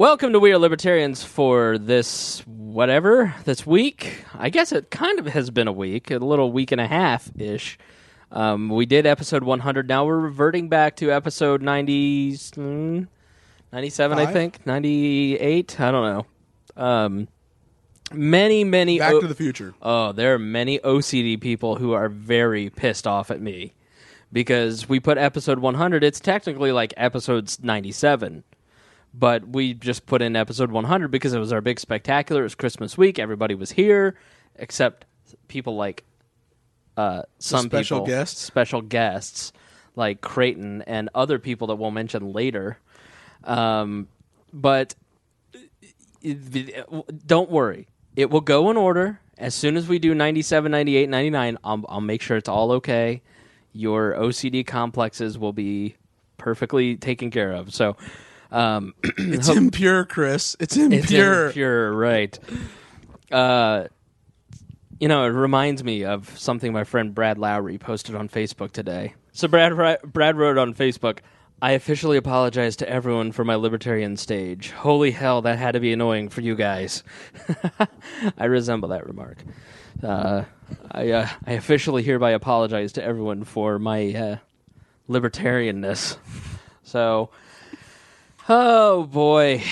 Welcome to We Are Libertarians for this week. I guess it kind of has been a week, a little week and a half-ish. We did episode 100. Now we're reverting back to episode 97, I think. 98? I don't know. Many... Back to the Future. Oh, there are many OCD people who are very pissed off at me. Because we put episode 100, it's technically like episode 97. But we just put in episode 100 because it was our big spectacular. It was Christmas week. Everybody was here, except people like special guests like Creighton and other people that we'll mention later. But don't worry. It will go in order. As soon as we do 97, 98, 99, I'll make sure it's all okay. Your OCD complexes will be perfectly taken care of. So... it's impure, Chris. It's impure. It's impure, right. It reminds me of something my friend Brad Lowry posted on Facebook today. So Brad wrote on Facebook, "I officially apologize to everyone for my libertarian stage. Holy hell, that had to be annoying for you guys." I resemble that remark. I officially hereby apologize to everyone for my libertarianness. So... Oh, boy.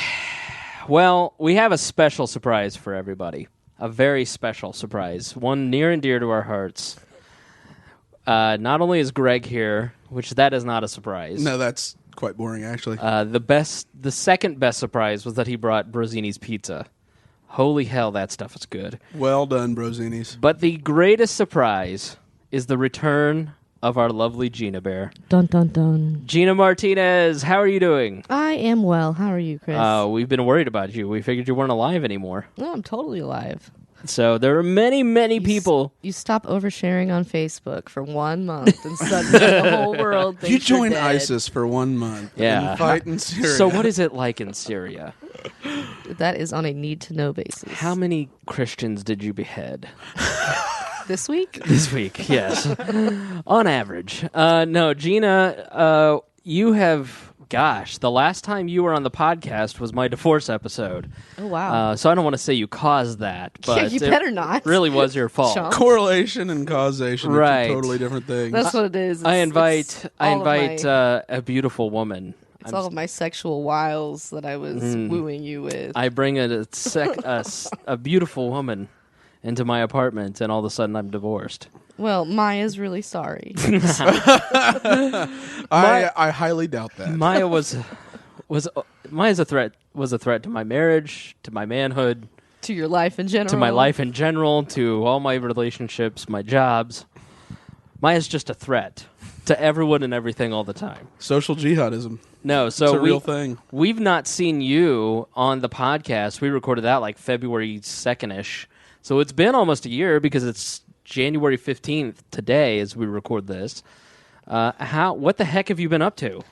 Well, we have a special surprise for everybody. A very special surprise. One near and dear to our hearts. Not only is Greg here, which that is not a surprise. No, that's quite boring, actually. The second best surprise was that he brought Brosini's pizza. Holy hell, that stuff is good. Well done, Brosini's. But the greatest surprise is the return of our lovely Gena Bear. Dun, dun, dun. Gena Martinez, how are you doing? I am well. How are you, Chris? We've been worried about you. We figured you weren't alive anymore. No, I'm totally alive. So there are many people. You stop oversharing on Facebook for 1 month and suddenly the whole world thinks you join you're dead. ISIS for 1 month. Yeah. And fight in Syria. So what is it like in Syria? That is on a need-to-know basis. How many Christians did you behead? This week? This week, yes. On average. No, Gena, you have, the last time you were on the podcast was my divorce episode. Oh, wow. So I don't want to say you caused that, but yeah, you better not. It really was your fault. Sean? Correlation and causation are two totally different things. That's what it is. I invite a beautiful woman. It's all of my sexual wiles that I was wooing you with. I bring a beautiful woman into my apartment, and all of a sudden I'm divorced. Well, Maya's really sorry. I highly doubt that. Maya's a threat to my marriage, to my manhood, to your life in general. to my life in general, to all my relationships, my jobs. Maya's just a threat to everyone and everything all the time. Social jihadism. No, so it's a real thing. We've not seen you on the podcast. We recorded that like February 2nd-ish. So it's been almost a year because it's January 15th today as we record this. What the heck have you been up to?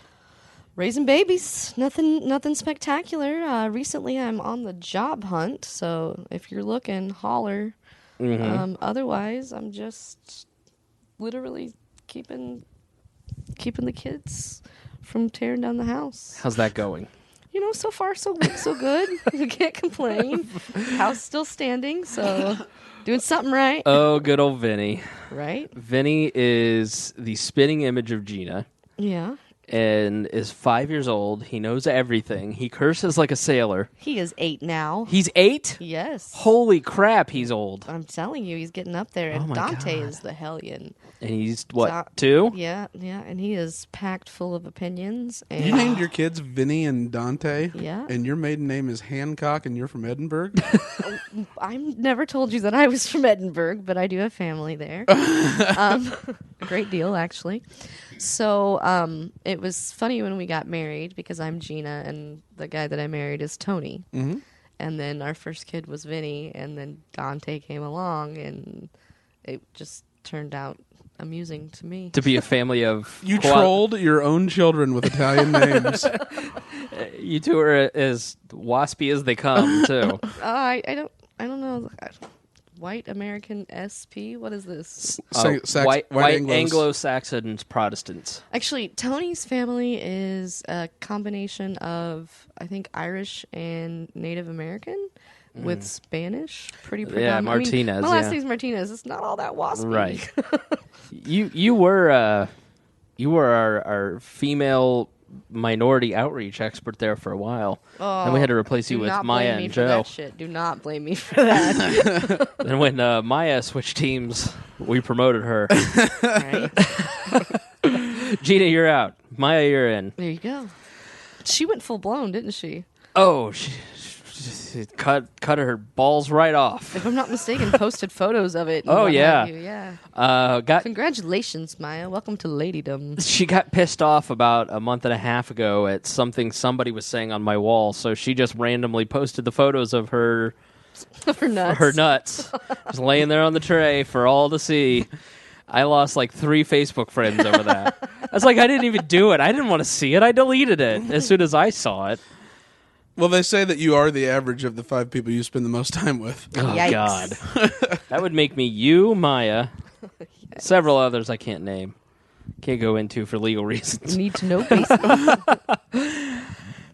Raising babies. Nothing spectacular. Recently I'm on the job hunt, so if you're looking, holler. Mm-hmm. Otherwise, I'm just literally keeping the kids from tearing down the house. How's that going? So far so good. You can't complain. House still standing, so doing something right. Oh, good old Vinny. Right? Vinny is the spitting image of Gena. Yeah. And is 5 years old. He knows everything. He curses like a sailor. He is 8 now. He's 8? Yes. Holy crap, he's old. I'm telling you, he's getting up there. And Dante is the hellion. And he's, what, 2? Yeah, and he is packed full of opinions. And you named your kids Vinny and Dante? Yeah. And your maiden name is Hancock and you're from Edinburgh? I never told you that I was from Edinburgh, but I do have family there. Great deal, actually. So it was funny when we got married because I'm Gena and the guy that I married is Tony. Mm-hmm. And then our first kid was Vinny, and then Dante came along, and it just turned out amusing to me. To be a family of... You trolled your own children with Italian names. You two are as waspy as they come, too. I don't know. White American SP? What is this? White Anglos. Anglo-Saxons Protestants. Actually, Tony's family is a combination of, I think, Irish and Native American with Spanish. Pretty predominant. Yeah, Martinez. My last name's Martinez. It's not all that waspy. Right. you were our female minority outreach expert there for a while. Oh, and we had to replace you with Maya and Joe. Do not blame me for that. And when Maya switched teams, we promoted her. Right? Gena, you're out. Maya, you're in. There you go. She went full blown, didn't she? Oh, she cut her balls right off. If I'm not mistaken, posted photos of it. Oh, yeah. Yeah. Congratulations, Maya. Welcome to Ladydom. She got pissed off about a month and a half ago at something somebody was saying on my wall, so she just randomly posted the photos of her nuts just laying there on the tray for all to see. I lost like 3 Facebook friends over that. I was like, I didn't even do it. I didn't want to see it. I deleted it as soon as I saw it. Well, they say that you are the average of the 5 people you spend the most time with. Oh, Yikes. God. That would make me you, Maya, several others I can't name. Can't go into for legal reasons. Need to know basically.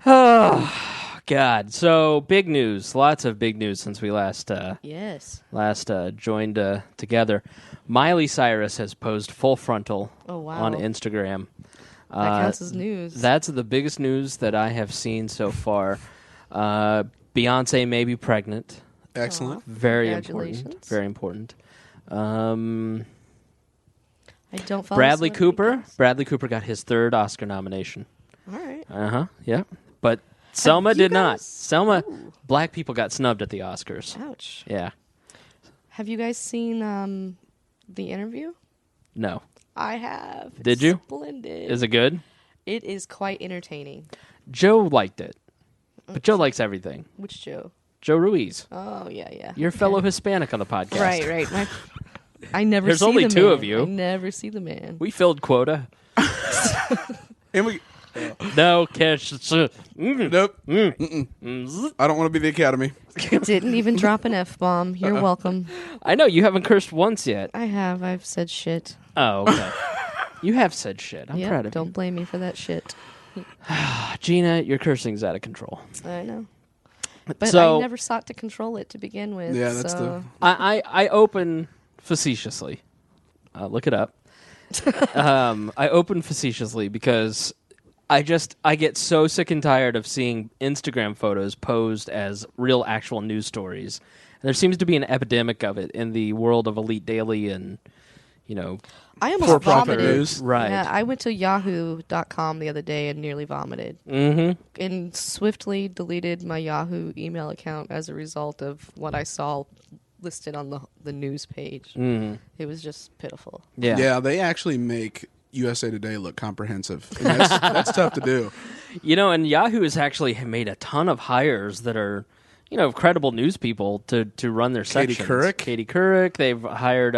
Oh, God. So, big news. Lots of big news since we last joined together. Miley Cyrus has posed full frontal on Instagram. That counts as news. That's the biggest news that I have seen so far. Beyonce may be pregnant. Excellent. Very important. Very important. I don't follow Bradley Cooper. Bradley Cooper got his 3rd Oscar nomination. All right. Yeah. But Selma did not. Selma, Ooh. black people got snubbed at the Oscars. Ouch. Yeah. Have you guys seen the interview? No. I have. Did you? Splendid. Is it good? It is quite entertaining. Joe liked it. But Joe likes everything. Which Joe? Joe Ruiz. Oh, yeah. Your fellow Hispanic on the podcast. Right. I never There's see only the 2 man. of you. I never see the man. We filled quota. And we... No, cash. Nope. I don't want to be the Academy. Didn't even drop an F-bomb. You're welcome. I know, you haven't cursed once yet. I have. I've said shit. Oh, okay. You have said shit. I'm proud of don't you. blame me for that shit. Gena, your cursing's out of control. I know. But So- I never sought to control it to begin with. Yeah, that's so. I open facetiously. Look it up. I open facetiously because I get so sick and tired of seeing Instagram photos posed as real actual news stories. There seems to be an epidemic of it in the world of Elite Daily and, I almost for-profit vomited. news. Right. Yeah, I went to yahoo.com the other day and nearly vomited. Mm-hmm. And swiftly deleted my Yahoo email account as a result of what I saw listed on the news page. Mm-hmm. It was just pitiful. Yeah. Yeah, they actually make USA Today look comprehensive. And that's tough to do. And Yahoo has actually made a ton of hires that are, credible news people to run their Katie sections. Katie Couric. They've hired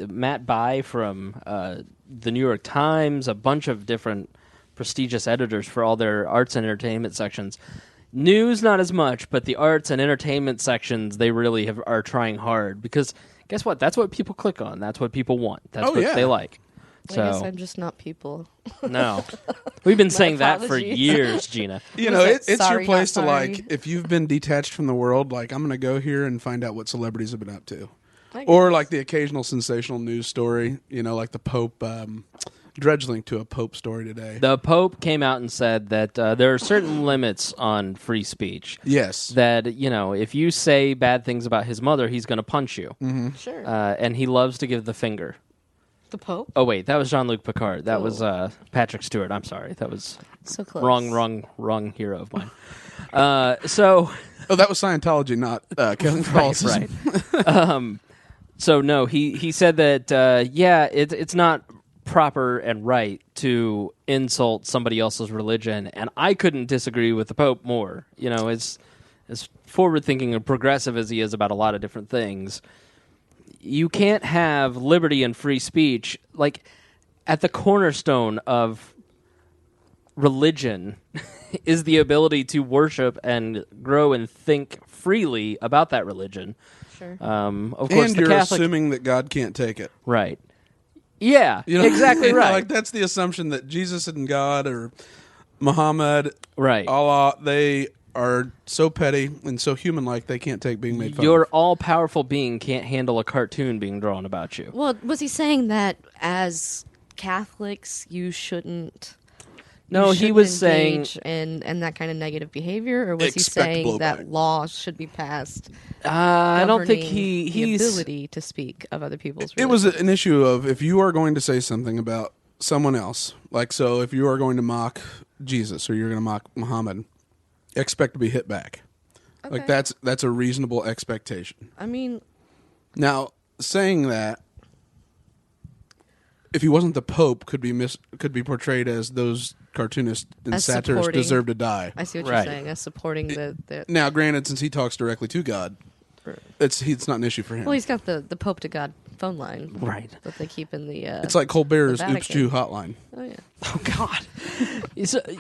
Matt Bai from the New York Times, a bunch of different prestigious editors for all their arts and entertainment sections. News, not as much, but the arts and entertainment sections, they really are trying hard because guess what? That's what people click on. That's what people want. That's what they like. So, I guess I'm just not people. No. We've been saying that for apologies. years, Gena. It's your Sorry, place to, not sorry. like, if you've been detached from the world, like, I'm going to go here and find out what celebrities have been up to. I Or, guess. like, the occasional sensational news story, like the Pope, Dredge linked to a Pope story today. The Pope came out and said that there are certain limits on free speech. Yes. That, if you say bad things about his mother, he's going to punch you. Mm-hmm. Sure. And he loves to give the finger. The Pope? Oh, wait, that was Jean-Luc Picard. That Oh. was Patrick Stewart. I'm sorry. That was So close. wrong hero of mine. Oh, that was Scientology, not Catholic Catholicism. Right. So, no, he said that, it's not proper and right to insult somebody else's religion, and I couldn't disagree with the Pope more. As forward-thinking and progressive as he is about a lot of different things, you can't have liberty and free speech, like, at the cornerstone of religion is the ability to worship and grow and think freely about that religion. Sure. Of course, And the you're Catholic, assuming that God can't take it. right? Yeah, You know, exactly right. Like that's the assumption that Jesus and God or Muhammad, Right. Allah, they are so petty and so human-like they can't take being made fun Your of. all-powerful being can't handle a cartoon being drawn about you. Well, was he saying that as Catholics you shouldn't? No, you he shouldn't was saying engage in that kind of negative behavior, or was he Expect saying blowback. that laws should be passed? I don't think governing the he's ability to speak of other people's. It was religions. an issue of if you are going to say something about someone else, like so if you are going to mock Jesus or you're going to mock Muhammad, expect to be hit back. Like Okay. that's a reasonable expectation. I mean, Now, saying that if he wasn't the Pope could be portrayed as those cartoonists and As satirists supporting. deserve to die. I see what Right. you're saying. As supporting the Now, granted, since he talks directly to God, it's not an issue for him. well, he's got the Pope to God phone line, right. that they keep in the. It's like Colbert's the Oops Vatican. Jew hotline. Oh yeah. Oh God.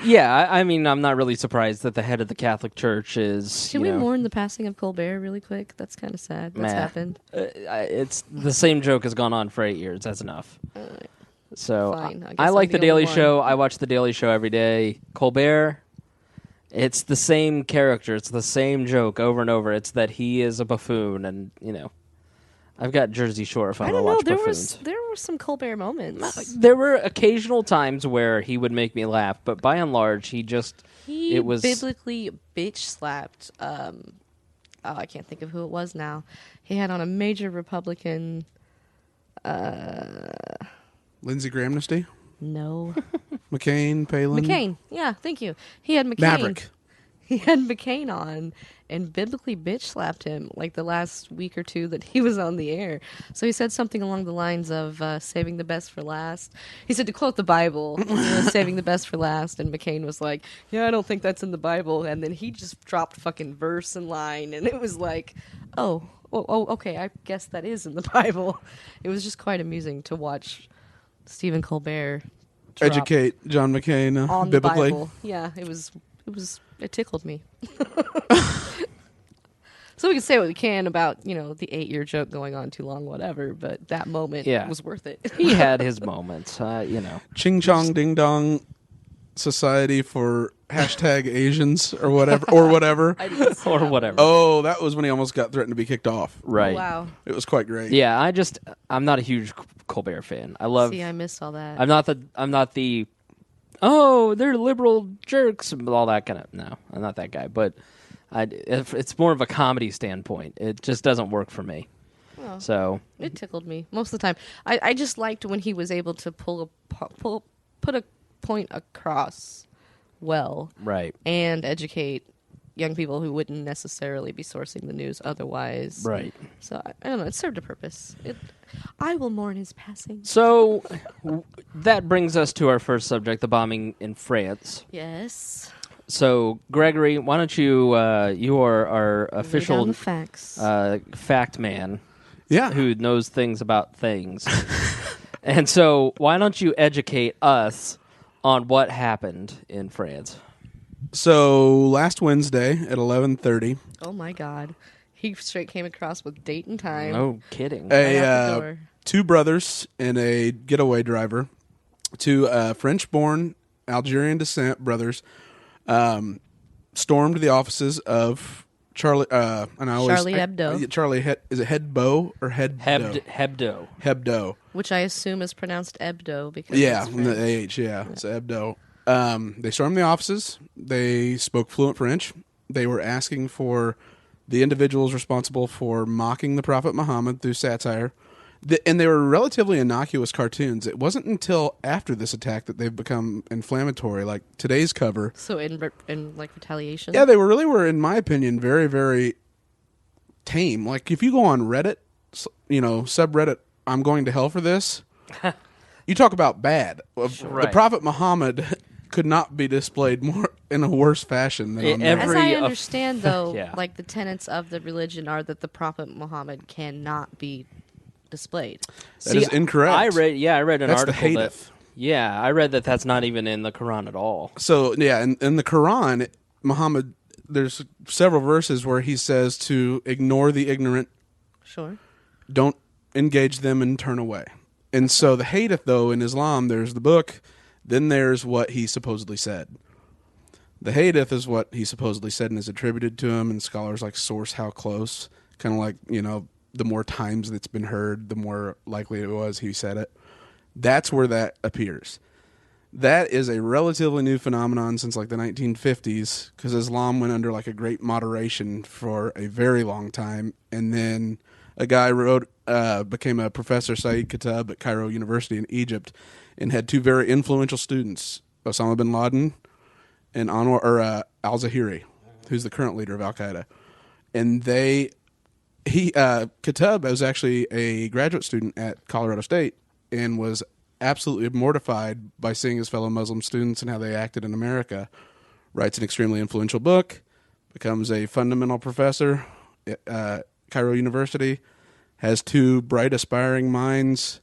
Yeah, I mean, I'm not really surprised that the head of the Catholic Church is. Can you we know, mourn the passing of Colbert really quick? That's kind of sad. That's Meh. happened. It's the same joke has gone on for 8 years. That's enough. So Fine, I guess I like I'm the the Daily only one. Show. I watch the Daily Show every day. Colbert, it's the same character. It's the same joke over and over. It's that he is a buffoon, and I've got Jersey Shore if I I want don't to know. watch buffoons. There were some Colbert moments. There were occasional times where he would make me laugh, but by and large, He it was biblically bitch slapped. I can't think of who it was now. He had on a major Republican. Lindsey Grahamnesty, No, McCain, Palin, McCain. Yeah, thank you. He had McCain. Maverick. He had McCain on and biblically bitch slapped him like the last week or two that he was on the air. So he said something along the lines of saving the best for last. He said, to quote the Bible, saving the best for last. And McCain was like, yeah, I don't think that's in the Bible. And then he just dropped fucking verse and line. And it was like, oh, okay, I guess that is in the Bible. It was just quite amusing to watch Stephen Colbert drop Educate John McCain on the biblically. Bible. Yeah, it tickled me. So we can say what we can about, the 8-year joke going on too long, whatever, but that moment was worth it. he had his moments, Ching Chong Ding Dong Society for #Asians or whatever. I didn't see or that whatever. Oh, that was when he almost got threatened to be kicked off. one. Right. Oh, wow. It was quite great. Yeah, I'm not a huge Colbert fan. See, I missed all that. I'm not the oh, they're liberal jerks and all that kind of. No, I'm not that guy. But it's more of a comedy standpoint. It just doesn't work for me. Well, So it tickled me most of the time. I just liked when he was able to put a point across well right, and educate young people who wouldn't necessarily be sourcing the news otherwise. right. So I don't know. It served a purpose. I will mourn his passing. So that brings us to our first subject: the bombing in France. Yes. So Gregory, why don't you? You are our Lay official down the facts. fact man. Yeah. Who knows things about things. And so why don't you educate us on what happened in France? So last Wednesday at 11:30, Oh my God. He straight came across with date and time. No kidding. Right out the a door. two brothers and a getaway driver, two French-born Algerian descent brothers, stormed the offices of Charlie. Charlie Hebdo. Charlie, is it Hebdo or Hebdo? Hebdo. Hebdo. Which I assume is pronounced Ebdo because Yeah, it's the French. AH. Yeah, it's Hebdo. They stormed the offices. They spoke fluent French. They were asking for the individuals responsible for mocking the Prophet Muhammad through satire. And they were relatively innocuous cartoons. It wasn't until after this attack that they've become inflammatory, like today's cover. So in like retaliation. Yeah, they were, in my opinion, very, very tame. Like if you go on Reddit, subreddit, I'm going to hell for this. You talk about bad. The Right. Prophet Muhammad could not be displayed more in a worse fashion than on Every- As I of- understand, though, Yeah. like the tenets of the religion are that the Prophet Muhammad cannot be displayed. That is incorrect. I read an That's the article that Hadith. Yeah, I read that that's not even in the Quran at all. So, yeah, in the Quran, Muhammad, there's several verses where he says to ignore the ignorant, Sure. don't engage them and turn away. And so the hadith, though, in Islam, there's the book, then there's what he supposedly said. The hadith is what he supposedly said and is attributed to him, and scholars like source how close, kind of like, the more times that's been heard, the more likely it was he said it. That's where that appears. That is a relatively new phenomenon since like the 1950s, because Islam went under like a great moderation for a very long time, and then a guy became a professor, Saeed Khattab, at Cairo University in Egypt, and had two very influential students, Osama bin Laden and al-Zawahiri, who's the current leader of Al-Qaeda. And Khattab was actually a graduate student at Colorado State and was absolutely mortified by seeing his fellow Muslim students and how they acted in America. Writes an extremely influential book, becomes a fundamental professor at Cairo University, has two bright, aspiring minds.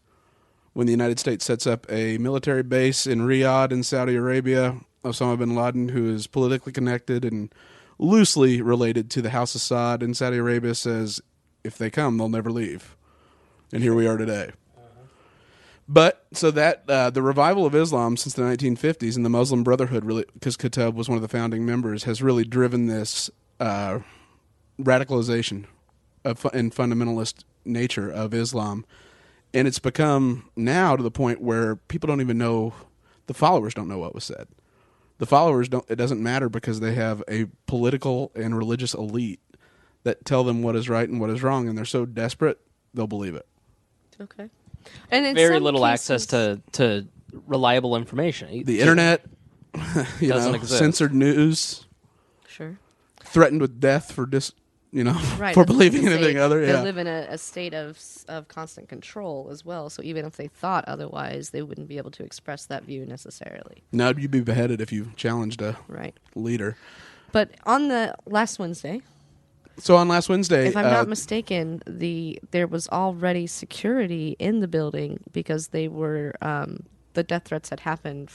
When the United States sets up a military base in Riyadh in Saudi Arabia, Osama bin Laden, who is politically connected and loosely related to the House of Saud in Saudi Arabia, says if they come, they'll never leave. And here we are today. But so that the revival of Islam since the 1950s and the Muslim Brotherhood, really, because Khattab was one of the founding members, has really driven this radicalization and fundamentalist nature of Islam. And it's become now to the point where people don't even know, the followers don't know what was said. The followers don't, it doesn't matter because they have a political and religious elite that tell them what is right and what is wrong, and they're so desperate, they'll believe it. Okay. And in Very some little cases, access to reliable information. The internet, Doesn't exist. censored news, Sure. threatened with death for Right. for believing anything They other. live in a state of constant control as well. So even if they thought otherwise, they wouldn't be able to express that view necessarily. Now you'd be beheaded if you challenged a Right. leader. But on the last Wednesday, So on last Wednesday, if I'm not mistaken, there was already security in the building because they were the death threats had happened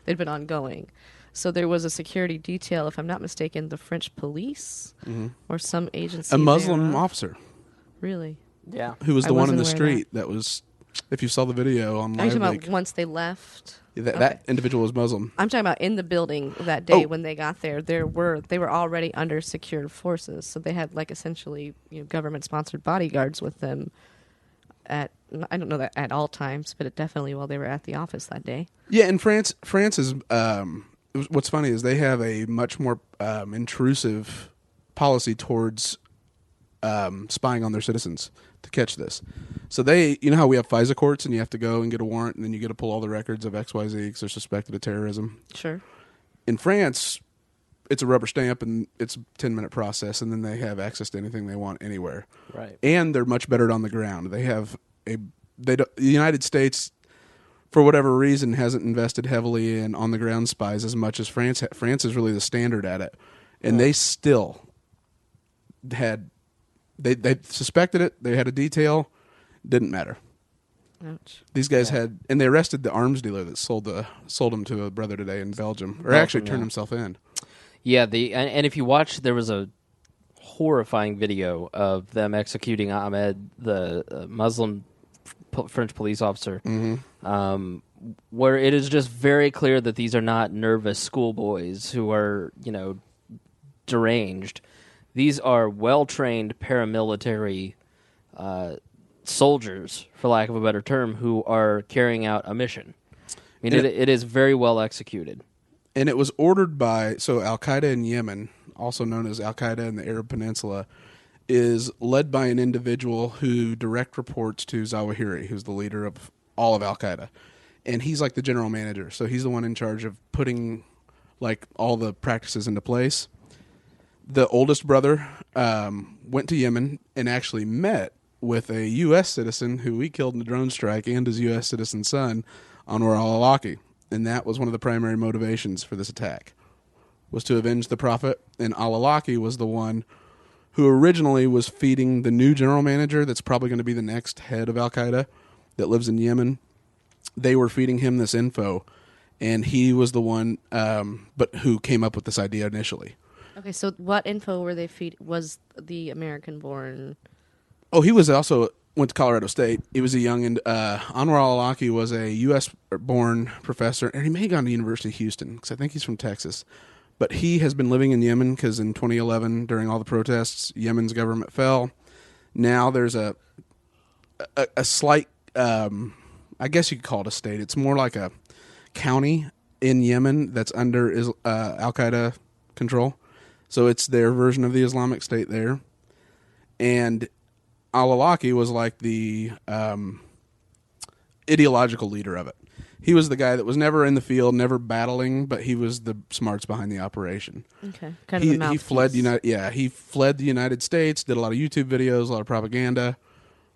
they'd been ongoing. So there was a security detail, if I'm not mistaken, the French police or some agency. a Muslim thereof. officer Yeah. Really? who was I the one in wasn't the aware of street that was, if you saw the video on Are you Live talking Leak, about once they left? that individual was Muslim. I'm talking about in the building that day Oh. when they got there. They were already under secured forces, so they had like essentially government-sponsored bodyguards with them. I don't know that at all times, but definitely while they were at the office that day. Yeah, and France is. What's funny is they have a much more intrusive policy towards spying on their citizens to catch this. So how we have FISA courts and you have to go and get a warrant and then you get to pull all the records of XYZ because they're suspected of terrorism. Sure. In France, it's a rubber stamp and it's a 10-minute process, and then they have access to anything they want anywhere. Right. And they're much better on the ground. The United States, for whatever reason, hasn't invested heavily in on-the-ground spies as much as France. France is really the standard at it. And they still had... They suspected it. They had a detail. Didn't matter. Ouch. These guys had... And they arrested the arms dealer that sold him to a brother today in Belgium. Or actually turned himself in. Yeah, and if you watch, there was a horrifying video of them executing Ahmed, the Muslim French police officer, where it is just very clear that these are not nervous schoolboys who are, deranged. These are well-trained paramilitary soldiers, for lack of a better term, who are carrying out a mission. I mean, it is very well executed. And it was ordered by, Al-Qaeda in Yemen, also known as Al-Qaeda in the Arab Peninsula, is led by an individual who direct reports to Zawahiri, who's the leader of all of Al-Qaeda. And he's like the general manager, so he's the one in charge of putting all the practices into place. The oldest brother went to Yemen and actually met with a U.S. citizen who we killed in a drone strike and his U.S. citizen son, Anwar al-Awlaki. And that was one of the primary motivations for this attack, was to avenge the Prophet. And al-Awlaki was the one who originally was feeding the new general manager that's probably going to be the next head of Al-Qaeda that lives in Yemen. they were feeding him this info, and he was the one, but who came up with this idea initially. Okay, so what info were they feed? Was the American-born? Oh, he was also went to Colorado State. He was a young, and Anwar al-Awlaki was a U.S.-born professor, and he may have gone to University of Houston, because I think he's from Texas. But he has been living in Yemen, because in 2011, during all the protests, Yemen's government fell. Now there's a slight, I guess you could call it a state. It's more like a county in Yemen that's under Al-Qaeda control. So it's their version of the Islamic State there. And al-Awlaki was like the ideological leader of it. He was the guy that was never in the field, never battling, but he was the smarts behind the operation. Okay, kind of a mouthpiece. He fled the United States, did a lot of YouTube videos, a lot of propaganda.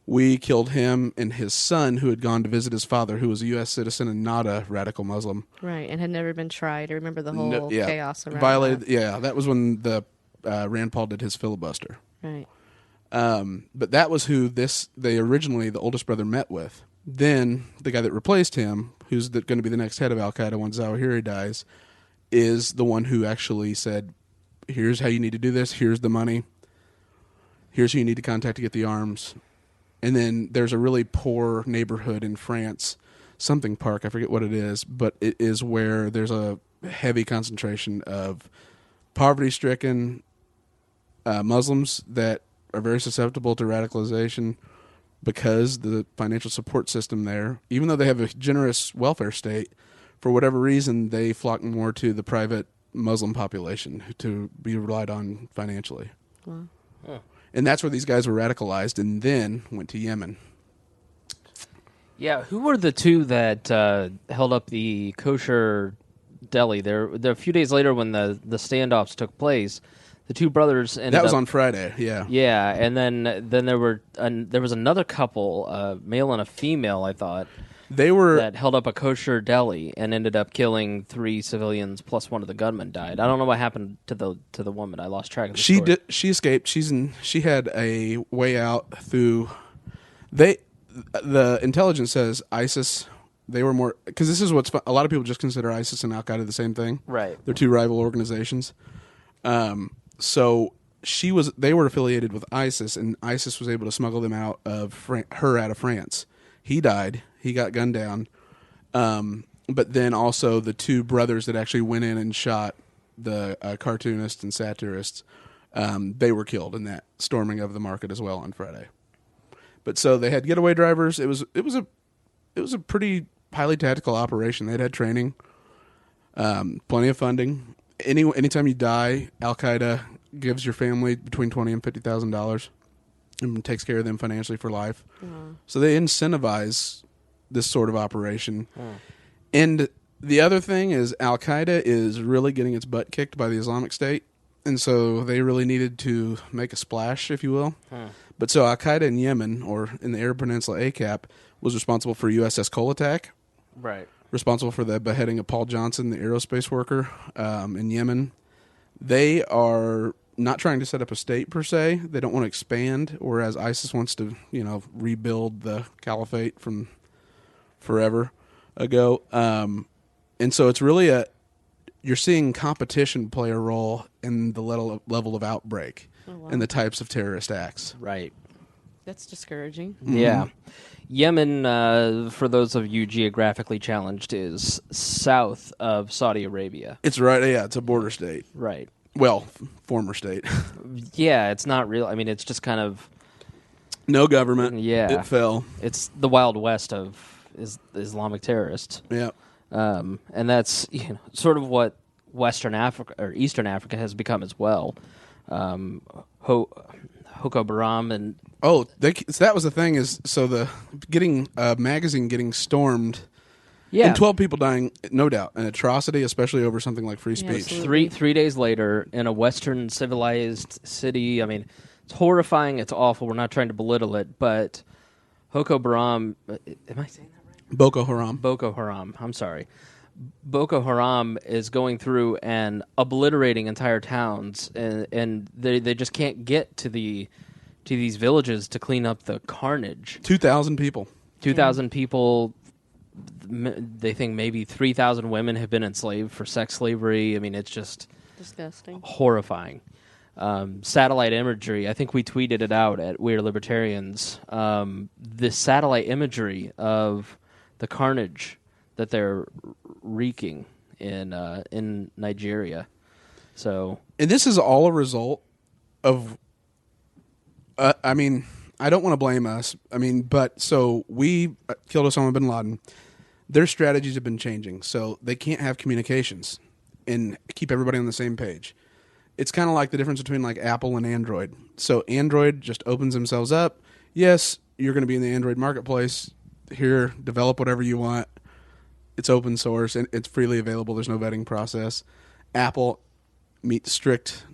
We killed him and his son, who had gone to visit his father, who was a U.S. citizen and not a radical Muslim. Right, and had never been tried. I remember the whole chaos around violated. that. Yeah, that was when the Rand Paul did his filibuster. Right. But that was who they originally, the oldest brother, met with. Then the guy that replaced him, who's going to be the next head of Al-Qaeda when Zawahiri dies, is the one who actually said, here's how you need to do this, here's the money, here's who you need to contact to get the arms. And then there's a really poor neighborhood in France, something park, I forget what it is, but it is where there's a heavy concentration of poverty-stricken Muslims that are very susceptible to radicalization, because the financial support system there, even though they have a generous welfare state, for whatever reason, they flock more to the private Muslim population to be relied on financially. Wow. Huh. And that's where these guys were radicalized and then went to Yemen. Yeah, who were the two that held up the kosher deli? There a few days later when the standoffs took place, the two brothers ended That was up, on Friday, yeah. Yeah, and then there was another couple, a male and a female, I thought, that held up a kosher deli and ended up killing 3 civilians plus one of the gunmen died. I don't know what happened to the woman. I lost track of the story. She escaped. She had a way out through. The intelligence says ISIS. They were more, because this is what's a lot of people just consider ISIS and Al Qaeda the same thing. Right. They're two rival organizations. So they were affiliated with ISIS, and ISIS was able to smuggle them out of France. He died. He got gunned down. But then also the two brothers that actually went in and shot the cartoonists and satirists, they were killed in that storming of the market as well on Friday. But so they had getaway drivers. It was a pretty highly tactical operation. They'd had training, plenty of funding. Anytime you die, Al Qaeda gives your family between $20,000 and $50,000 and takes care of them financially for life. Mm. So they incentivize this sort of operation. Mm. And the other thing is Al Qaeda is really getting its butt kicked by the Islamic State, and so they really needed to make a splash, if you will. Mm. But so Al Qaeda in Yemen, or in the Arab Peninsula, ACAP, was responsible for USS Colac. Right. Responsible for the beheading of Paul Johnson, the aerospace worker, in Yemen. They are not trying to set up a state per se. They don't want to expand, whereas ISIS wants to, rebuild the caliphate from forever ago. And so it's really you're seeing competition play a role in the level of outbreak and the types of terrorist acts. Right. That's discouraging. Mm-hmm. Yeah. Yemen, for those of you geographically challenged, is south of Saudi Arabia. It's right, yeah, it's a border state. Right. Well, former state. Yeah, it's not real. I mean, it's just kind of... No government. Yeah. It fell. It's the Wild West of Islamic terrorists. Yeah. And that's sort of what Western Africa, or Eastern Africa, has become as well. Boko Haram and... Oh, so that was the thing, is so the magazine getting stormed, and 12 people dying, no doubt, an atrocity, especially over something like free speech. Yeah, three days later, in a Western civilized city, I mean, it's horrifying, it's awful, we're not trying to belittle it, but Boko Haram, am I saying that right? Boko Haram. Boko Haram, I'm sorry. Boko Haram is going through and obliterating entire towns, and they just can't get to these villages to clean up the carnage. 2,000 people. 2,000 people. they think maybe 3,000 women have been enslaved for sex slavery. I mean, it's just Disgusting. horrifying. Satellite imagery, I think we tweeted it out at We're Libertarians. This satellite imagery of the carnage that they're wreaking in Nigeria. So, and this is all a result of. I mean, I don't want to blame us. I mean, but so we killed Osama bin Laden. Their strategies have been changing, so they can't have communications and keep everybody on the same page. It's kind of like the difference between like Apple and Android. So Android just opens themselves up. Yes, you're going to be in the Android marketplace. Here, develop whatever you want. It's open source and it's freely available. There's no vetting process. Apple meets strict.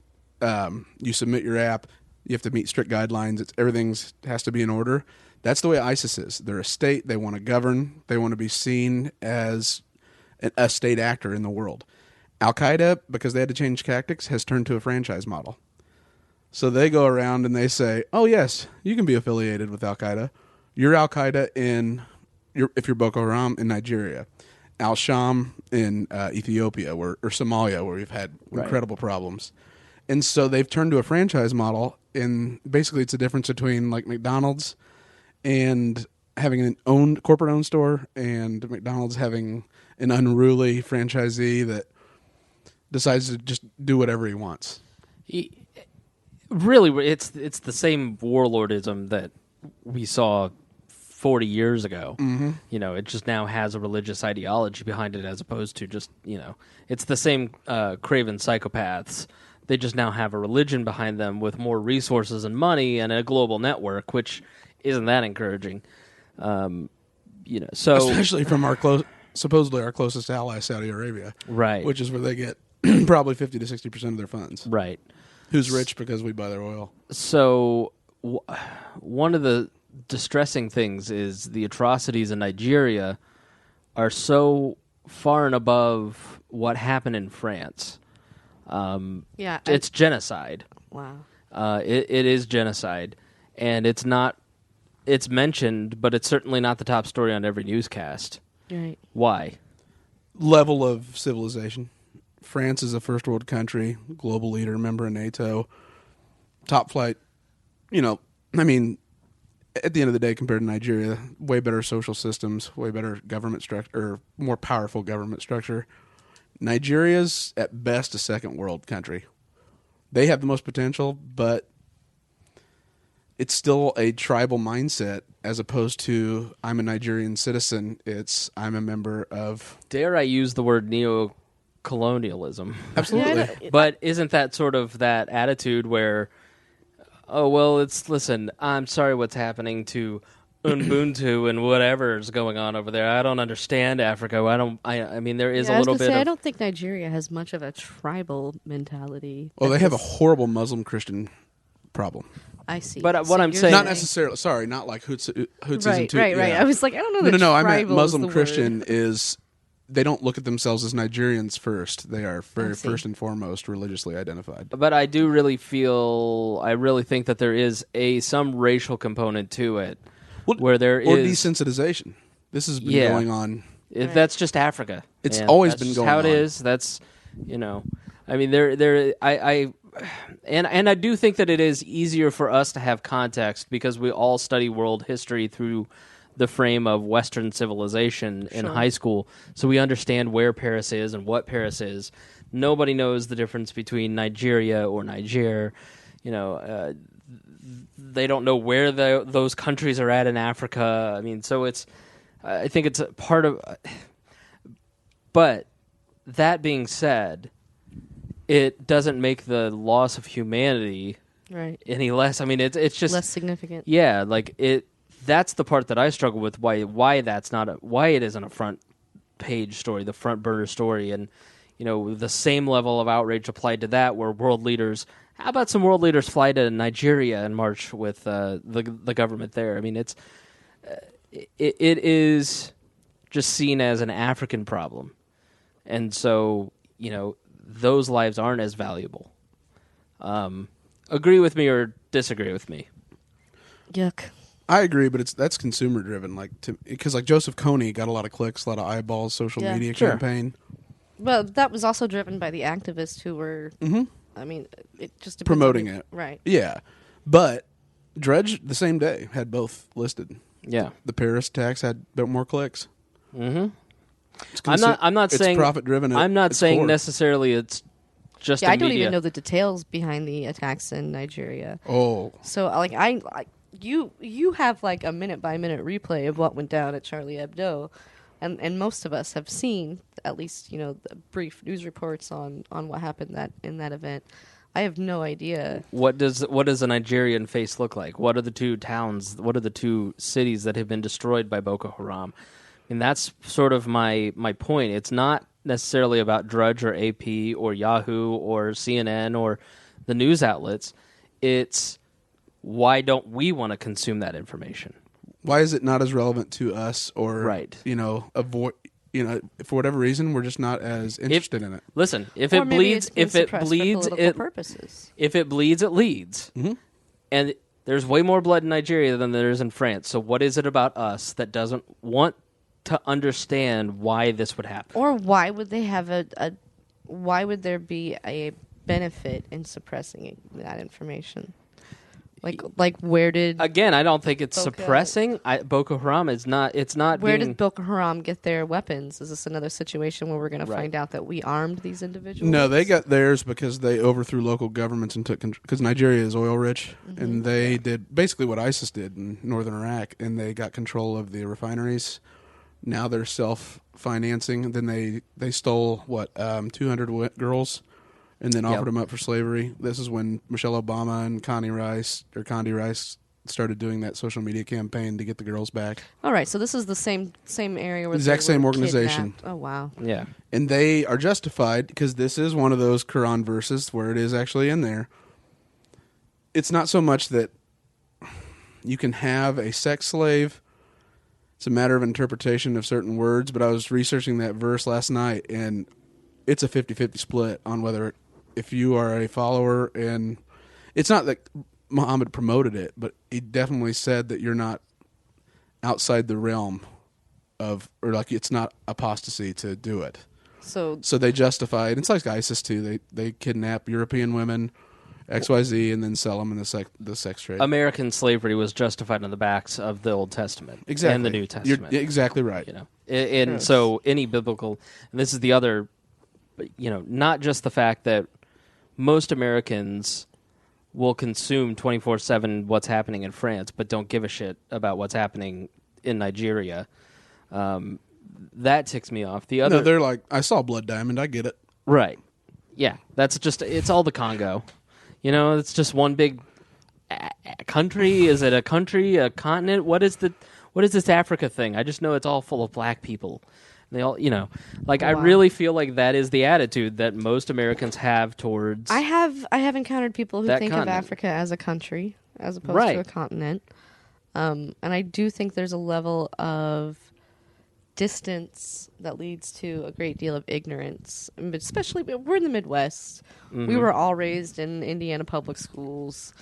You submit your app. You have to meet strict guidelines. Everything has to be in order. That's the way ISIS is. They're a state. They want to govern. They want to be seen as a state actor in the world. Al-Qaeda, because they had to change tactics, has turned to a franchise model. So they go around and they say, oh, yes, you can be affiliated with Al-Qaeda. You're Al-Qaeda if you're Boko Haram in Nigeria. Al-Sham in Ethiopia or Somalia, where we've had incredible problems. And so they've turned to a franchise model, and basically it's a difference between like McDonald's and having an corporate-owned store and McDonald's having an unruly franchisee that decides to just do whatever he wants. Really, it's the same warlordism that we saw 40 years ago. Mm-hmm. You know, it just now has a religious ideology behind it as opposed to just, you know, it's the same craven psychopaths. They just now have a religion behind them with more resources and money and a global network, which isn't that encouraging. You know, so especially from supposedly our closest ally, Saudi Arabia, right? Which is where they get probably 50 to 60% of their funds, right? Who's rich because we buy their oil. So one of the distressing things is the atrocities in Nigeria are so far and above what happened in France. It's genocide. Wow. It is genocide, and it's not. It's mentioned, but it's certainly not the top story on every newscast. Right. Why? Level of civilization. France is a first world country, global leader, member of NATO, top flight. You know, I mean, at the end of the day, compared to Nigeria, way better social systems, way better government structure, or more powerful government structure. Nigeria's at best a second world country. They have the most potential, but it's still a tribal mindset as opposed to I'm a Nigerian citizen. It's I'm a member of... Dare I use the word neo-colonialism? Absolutely. But isn't that sort of that attitude where, oh, well, listen, I'm sorry what's happening to Ubuntu and whatever's going on over there. I don't understand Africa. I mean, there is a little bit of... I don't think Nigeria has much of a tribal mentality. Well, they have a horrible Muslim-Christian problem. I see. But what I'm saying... Not necessarily... Sorry, not like Hutsis and Tutsis. Right. I was like, I don't know No, I meant Muslim-Christian is... They don't look at themselves as Nigerians first. They are first and foremost religiously identified. But I do really think that there is some racial component to it. Where there is... Or desensitization. This has been going on. That's just Africa. It's always been going on. That's how it is. That's, you know... I mean, I do think that it is easier for us to have context because we all study world history through the frame of Western civilization in high school. So we understand where Paris is and what Paris is. Nobody knows the difference between Nigeria or Niger. You know... they don't know where those countries are at in Africa. I mean, so I think it's a part of... But that being said, it doesn't make the loss of humanity any less. I mean, it's just... less significant. Yeah, like that's the part that I struggle with, why that's not why it isn't a front page story, the front burner story. And, you know, the same level of outrage applied to that where world leaders... How about some world leaders fly to Nigeria and march with the government there? I mean, it is just seen as an African problem, and so you know those lives aren't as valuable. Agree with me or disagree with me? Yuck. I agree, but that's consumer driven. Because Joseph Kony got a lot of clicks, a lot of eyeballs, social media campaign. Well, that was also driven by the activists who were. I mean, it just depends Promoting on it, right? Yeah, but Dredge the same day had both listed. Yeah, the Paris attacks had a bit more clicks. I'm not it's saying profit driven. I'm not saying core. necessarily it's just. Yeah, I don't even know the details behind the attacks in Nigeria. Oh, so you have a minute by minute replay of what went down at Charlie Hebdo, and most of us have seen at least the brief news reports on what happened in that event. I have no idea. What does a Nigerian face look like? What are the two towns? What are the two cities that have been destroyed by Boko Haram? And that's sort of my point. It's not necessarily about Drudge or AP or Yahoo or CNN or the news outlets. It's why don't we want to consume that information? Why is it not as relevant to us? Or avoid. For whatever reason, we're just not as interested in it. Listen, if it bleeds, it leads. Mm-hmm. And there's way more blood in Nigeria than there is in France. So what is it about us that doesn't want to understand why this would happen? Or why would they have why would there be a benefit in suppressing that information? Like where did... Again, I don't think it's suppressing. Boko Haram is not... It's not Where did Boko Haram get their weapons? Is this another situation where we're going to find out that we armed these individuals? No, they got theirs because they overthrew local governments and took control. Because Nigeria is oil rich, and they did basically what ISIS did in northern Iraq, and they got control of the refineries. Now they're self-financing. Then they stole, 200 girls... and then offered them up for slavery. This is when Michelle Obama and Condi Rice started doing that social media campaign to get the girls back. All right, so this is the same area where exact same organization. Kidnapped. Oh wow. Yeah. And they are justified because this is one of those Quran verses where it is actually in there. It's not so much that you can have a sex slave. It's a matter of interpretation of certain words, but I was researching that verse last night, and it's a 50-50 split on whether if you are a follower, and it's not that Muhammad promoted it, but he definitely said that you're not outside the realm of, or it's not apostasy to do it. So they justify it. It's like ISIS too. They kidnap European women, XYZ, and then sell them in the sex trade. American slavery was justified on the backs of the Old Testament and the New Testament. You're exactly right. And so any biblical, and this is the other, not just the fact that most Americans will consume 24/7 what's happening in France, but don't give a shit about what's happening in Nigeria. That ticks me off. The other, no, they're like, I saw Blood Diamond. I get it. Right? Yeah, that's just it's all the Congo. It's just one big country. Is it a country, a continent? What is this Africa thing? I just know it's all full of black people. They all, I really feel like that is the attitude that most Americans have towards. I have encountered people who think continent. of Africa as a country as opposed to a continent, and I do think there's a level of distance that leads to a great deal of ignorance. Especially, we're in the Midwest. Mm-hmm. We were all raised in Indiana public schools.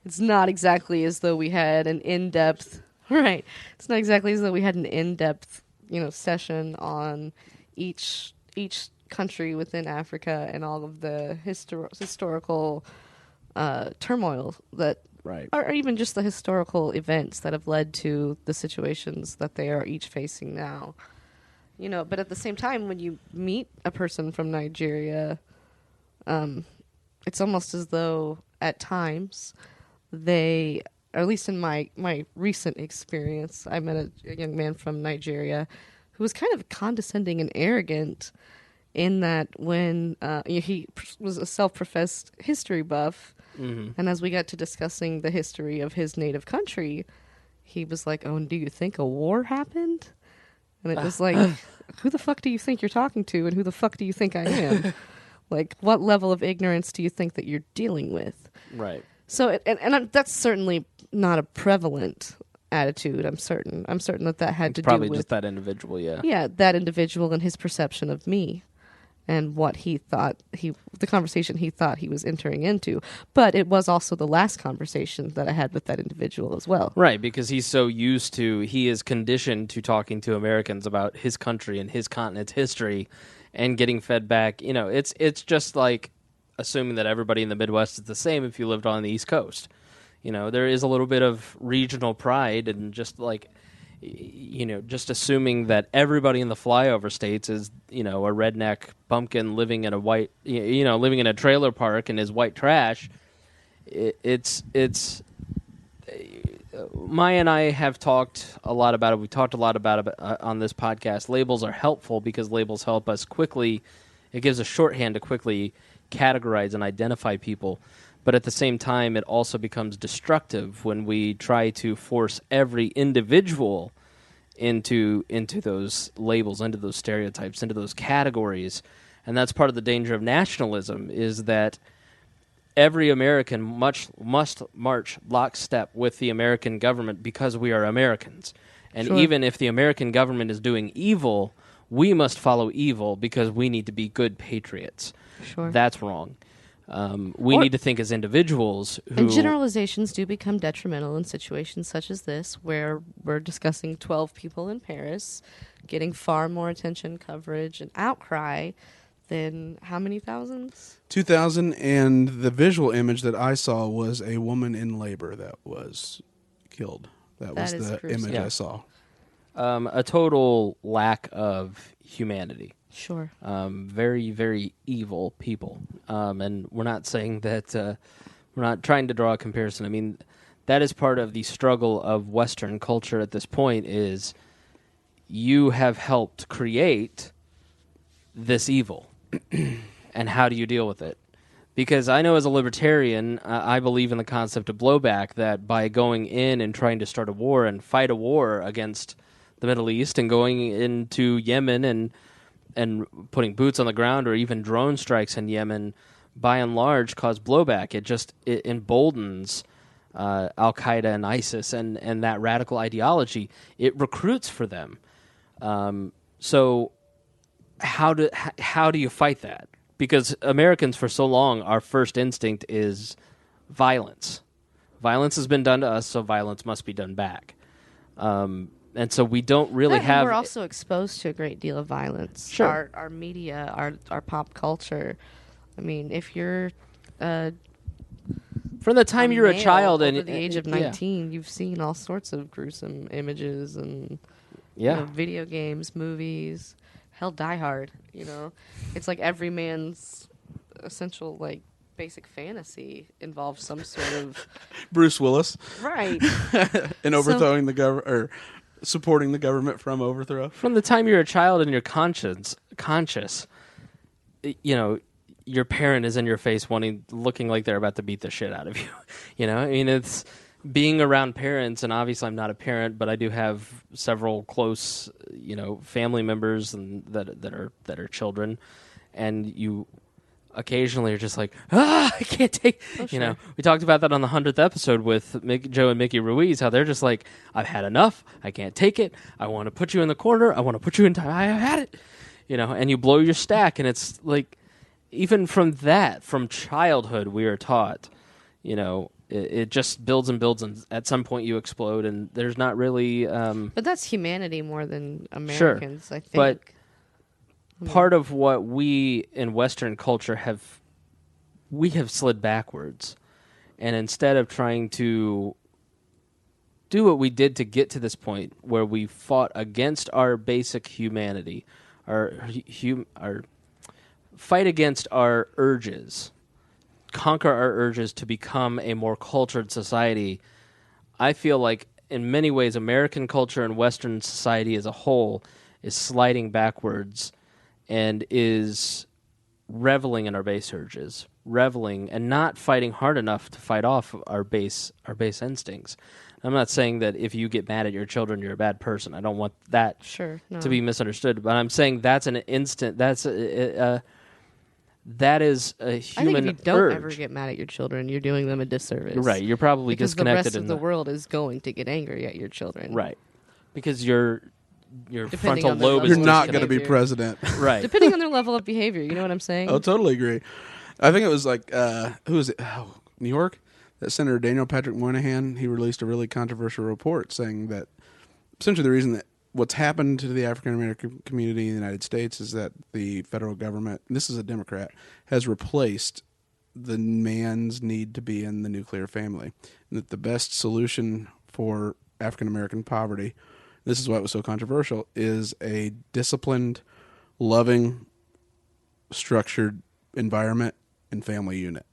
It's not exactly as though we had an in-depth right. It's not exactly as though we had an in-depth session on each country within Africa and all of the historical turmoil that, or even just the historical events that have led to the situations that they are each facing now. But at the same time, when you meet a person from Nigeria, it's almost as though at times they, or at least in my recent experience, I met a young man from Nigeria who was kind of condescending and arrogant in that when he was a self-professed history buff, and as we got to discussing the history of his native country, he was like, oh, and do you think a war happened? And it was like, who the fuck do you think you're talking to, and who the fuck do you think I am? What level of ignorance do you think that you're dealing with? Right. So, and that's certainly not a prevalent attitude. I'm certain that had to do with probably just that individual. Yeah. Yeah, that individual and his perception of me. and what he thought the conversation he thought he was entering into. But it was also the last conversation that I had with that individual as well. Right, because he is conditioned to talking to Americans about his country and his continent's history and getting fed back. It's just like assuming that everybody in the Midwest is the same if you lived on the East Coast. There is a little bit of regional pride and just like, just assuming that everybody in the flyover states is, a redneck bumpkin living in a living in a trailer park and is white trash. Maya and I have talked a lot about it. We talked a lot about it on this podcast. Labels are helpful because labels help us quickly. It gives a shorthand to quickly categorize and identify people. But at the same time, it also becomes destructive when we try to force every individual into those labels, into those stereotypes, into those categories. And that's part of the danger of nationalism, is that every American must march lockstep with the American government because we are Americans. And Sure. even if the American government is doing evil, we must follow evil because we need to be good patriots. Sure. That's wrong. We need to think as individuals who... And generalizations do become detrimental in situations such as this, where we're discussing 12 people in Paris getting far more attention, coverage, and outcry than how many thousands? 2,000, and the visual image that I saw was a woman in labor that was killed. That was is the gruesome. image Yeah. I saw. a total lack of humanity. Sure. Very, very evil people. And we're not saying that we're not trying to draw a comparison. I mean, that is part of the struggle of Western culture at this point, is you have helped create this evil. And how do you deal with it? Because I know as a libertarian, I believe in the concept of blowback, that by going in and trying to start a war and fight a war against the Middle East and going into Yemen and putting boots on the ground or even drone strikes in Yemen, by and large, cause blowback. It emboldens Al-Qaeda and ISIS and that radical ideology. It recruits for them. So how do you fight that? Because Americans, for so long, our first instinct is violence. Violence has been done to us, so violence must be done back. And so we don't really have... We're also exposed to a great deal of violence. Sure. Our media, our pop culture. I mean, if you're From the time you're a male child over and the age of yeah. 19, you've seen all sorts of gruesome images and Yeah. video games, movies. Hell, Die Hard. It's like every man's essential basic fantasy involves some sort of Bruce Willis right. in overthrowing the government, or supporting the government from overthrow. From the time you're a child and you're conscious, your parent is in your face looking like they're about to beat the shit out of you. I mean, it's being around parents, and obviously I'm not a parent, but I do have several close, family members and that are children, and you occasionally are just like, I can't take. Oh, sure. We talked about that on the 100th episode with Joe and Mickey Ruiz, how they're just like, I've had enough. I can't take it. I want to put you in the corner. I want to put you in time. I have had it. And you blow your stack, and it's like, even from childhood, we are taught, it just builds and builds, and at some point you explode, and there's not really... But that's humanity more than Americans, I think. But part of what we in Western culture have slid backwards. And instead of trying to do what we did to get to this point, where we fought against our basic humanity, our fight against our urges, conquer our urges to become a more cultured society, I feel like in many ways American culture and Western society as a whole is sliding backwards and is reveling in our base urges, reveling and not fighting hard enough to fight off our base instincts. I'm not saying that if you get mad at your children, you're a bad person. I don't want that to be misunderstood, but I'm saying that's an instant. That is a human I think if you don't urge. ever get mad at your children, you're doing them a disservice. Right, you're probably because disconnected. the rest of the world is going to get angry at your children. Right, because you're Depending frontal on their lobe level is You're not going to be behavior. president. right. Depending on their level of behavior, you know what I'm saying? Oh, totally agree. I think it was like, who was it? Oh, New York? That Senator Daniel Patrick Moynihan, he released a really controversial report saying that essentially the reason that what's happened to the African American community in the United States is that the federal government, and this is a Democrat, has replaced the man's need to be in the nuclear family. And that the best solution for African American poverty, this is why it was so controversial, is a disciplined, loving, structured environment and family unit.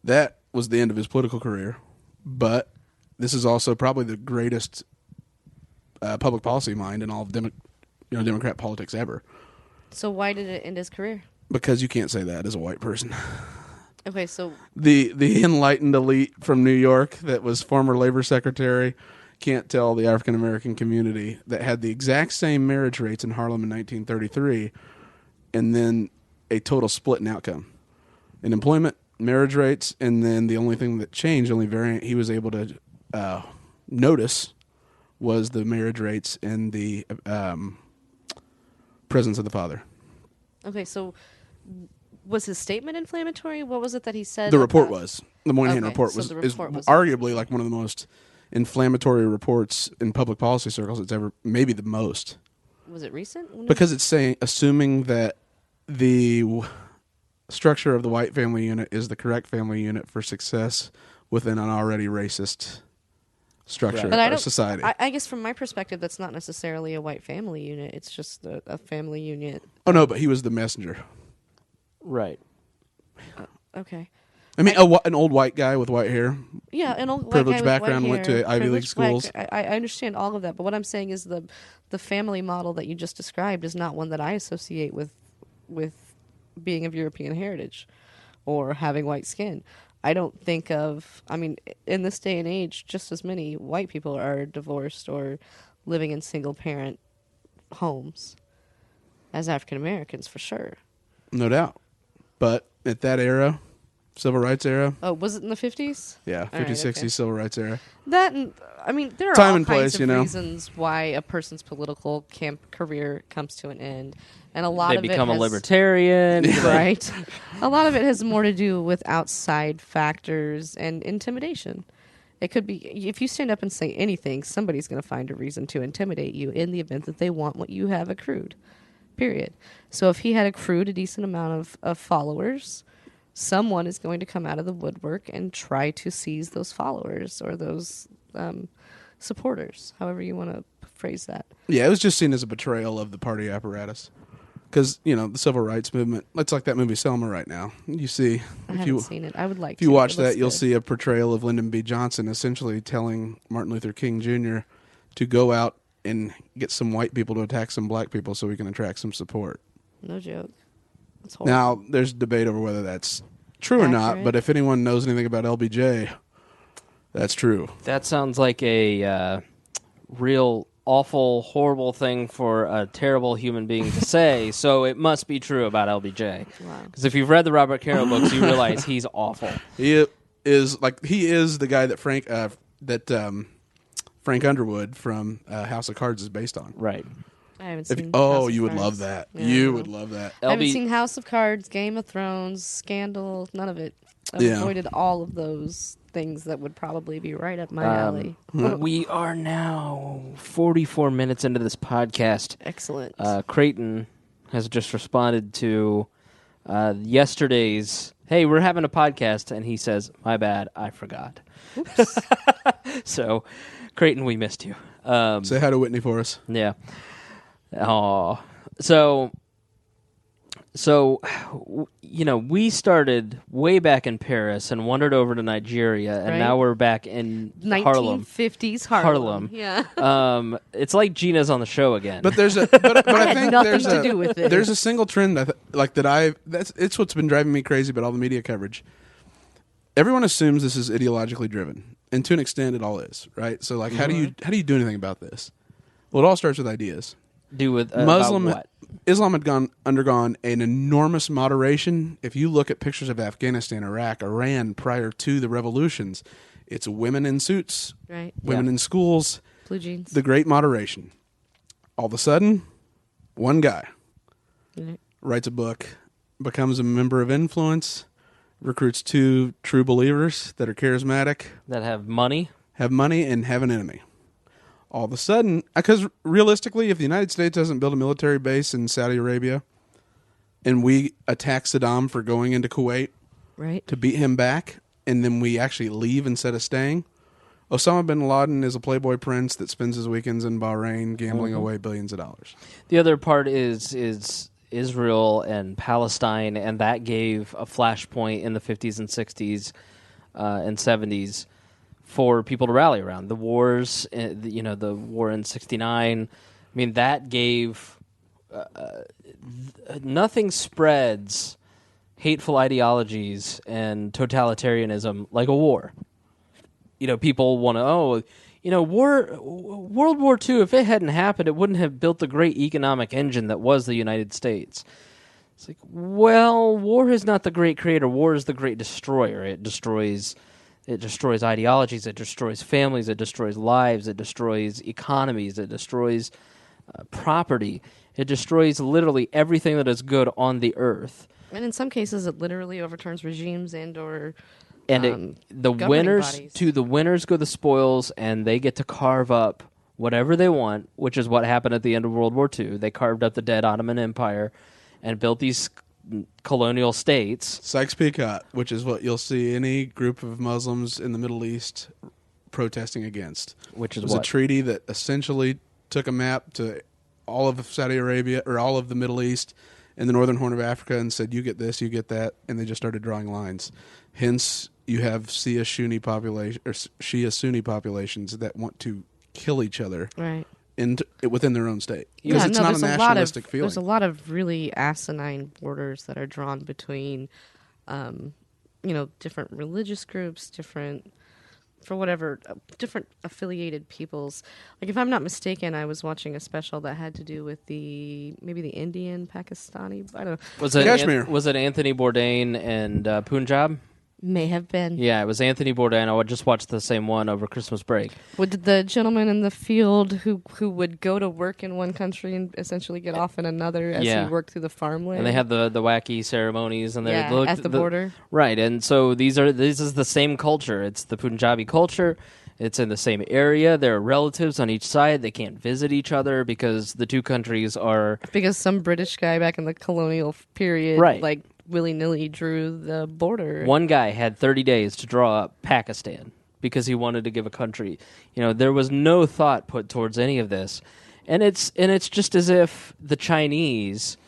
That was the end of his political career, but this is also probably the greatest public policy mind in all of Democrat politics ever. So why did it end his career? Because you can't say that as a white person. Okay, so The enlightened elite from New York that was former labor secretary can't tell the African American community that had the exact same marriage rates in Harlem in 1933 and then a total split in outcome. In employment, marriage rates, and then the only thing that changed, only variant he was able to notice was the marriage rates and the presence of the father. okay, so was his statement inflammatory? What was it that he said? The report about- was. The Moynihan Okay, report so was, the is report was- arguably like one of the most inflammatory reports in public policy circles it's ever, maybe the most. Was it recent? When Because it's assuming that the structure of the white family unit is the correct family unit for success within an already racist structure But I of don't- society. I guess from my perspective, that's not necessarily a white family unit. It's just a family unit. Oh no, but he was the messenger. Right. Okay. I mean, an old white guy with white hair. Yeah, an old Privileged white guy with background, white went to hair, Ivy League privileged black- schools. I understand all of that, but what I'm saying is the family model that you just described is not one that I associate with being of European heritage or having white skin. I don't think of. I mean, in this day and age, just as many white people are divorced or living in single parent homes as African Americans, for sure. No doubt. But at that era, civil rights era, Oh, was it in the 50s? yeah, 50s, All right, 60s, okay. civil rights era. That, and, I mean, there are Time all and kinds place, of you know. reasons why a person's political career comes to an end, and a lot They of become it a has, libertarian. right? A lot of it has more to do with outside factors and intimidation. It could be if you stand up and say anything, somebody's going to find a reason to intimidate you in the event that they want what you have accrued. Period. So if he had accrued a decent amount of followers, someone is going to come out of the woodwork and try to seize those followers or those supporters, however you want to phrase that. Yeah, it was just seen as a betrayal of the party apparatus. Because, the civil rights movement, it's like that movie Selma right now. You see, I haven't seen it. I would like if to. you watch It looks that, you'll good. see a portrayal of Lyndon B. Johnson essentially telling Martin Luther King Jr. to go out and get some white people to attack some black people so we can attract some support. No joke. That's horrible. Now, there's debate over whether that's true or not, Accurate. but if anyone knows anything about LBJ, that's true. That sounds like a real awful, horrible thing for a terrible human being to say, so it must be true about LBJ. Wow. Because if you've read the Robert Caro books, you realize he's awful. He is the guy that Frank Underwood from House of Cards is based on. Right. I haven't seen. Oh, House of you would Cards. love that. Yeah, You no. would love that. I haven't LB seen House of Cards, Game of Thrones, Scandal, none of it. I've Yeah. avoided all of those things that would probably be right up my alley. We are now 44 minutes into this podcast. Excellent. Creighton has just responded to yesterday's, hey, we're having a podcast, and he says, my bad, I forgot. So, Creighton, we missed you. Say hi to Whitney for us. Yeah. Oh, so we started way back in Paris and wandered over to Nigeria, and Right. now we're back in Harlem. 1950s Harlem. Yeah. It's like Gena's on the show again. But there's a but I had think nothing there's to a do with it. there's a single trend it's what's been driving me crazy about all the media coverage. Everyone assumes this is ideologically driven, and to an extent, it all is, right? So, like, how do you do anything about this? Well, it all starts with ideas. do with Muslim about what? Islam had undergone an enormous moderation. If you look at pictures of Afghanistan, Iraq, Iran prior to the revolutions, it's women in suits, Right. women Yeah. in schools, Blue jeans. the great moderation. All of a sudden, one guy Mhm. writes a book, becomes a member of influence, recruits 2 true believers that are charismatic, That have money. have money, and have an enemy. All of a sudden, because realistically, if the United States doesn't build a military base in Saudi Arabia and we attack Saddam for going into Kuwait Right. to beat him back, and then we actually leave instead of staying, Osama bin Laden is a playboy prince that spends his weekends in Bahrain gambling away billions of dollars. The other part is Israel and Palestine, and that gave a flashpoint in the 50s and 60s and 70s for people to rally around. The wars, the war in 69, I mean, that gave... nothing spreads hateful ideologies and totalitarianism like a war. People want to, World War II, if it hadn't happened, it wouldn't have built the great economic engine that was the United States. It's like, well, war is not the great creator. War is the great destroyer. It destroys ideologies. It destroys families. It destroys lives. It destroys economies. It destroys property. It destroys literally everything that is good on the earth. And in some cases, it literally overturns regimes and/or the winners go the spoils, and they get to carve up whatever they want, which is what happened at the end of World War II. They carved up the dead Ottoman Empire and built these colonial states. Sykes-Picot, which is what you'll see any group of Muslims in the Middle East protesting against. Which is it was what? a treaty that essentially took a map to all of Saudi Arabia, or all of the Middle East and the northern Horn of Africa, and said, you get this, you get that, and they just started drawing lines. Hence, you have Shia-Sunni populations that want to kill each other right within their own state. Because it's not a nationalistic feeling. There's a lot of really asinine borders that are drawn between, different religious groups, different affiliated peoples. Like, if I'm not mistaken, I was watching a special that had to do with maybe the Indian, Pakistani, I don't know. Was it Kashmir? Was it Anthony Bourdain and Punjab? May have been. Yeah, it was Anthony Bourdain. I just watched the same one over Christmas break. Would the gentleman in the field who would go to work in one country and essentially get off in another as he worked through the farmland? And they had the wacky ceremonies and at the border. Right, and so this is the same culture. It's the Punjabi culture. It's in the same area. There are relatives on each side. They can't visit each other because the two countries are... Because some British guy back in the colonial period, right, willy-nilly drew the border. One guy had 30 days to draw up Pakistan because he wanted to give a country. There was no thought put towards any of this. And it's just as if the Chinese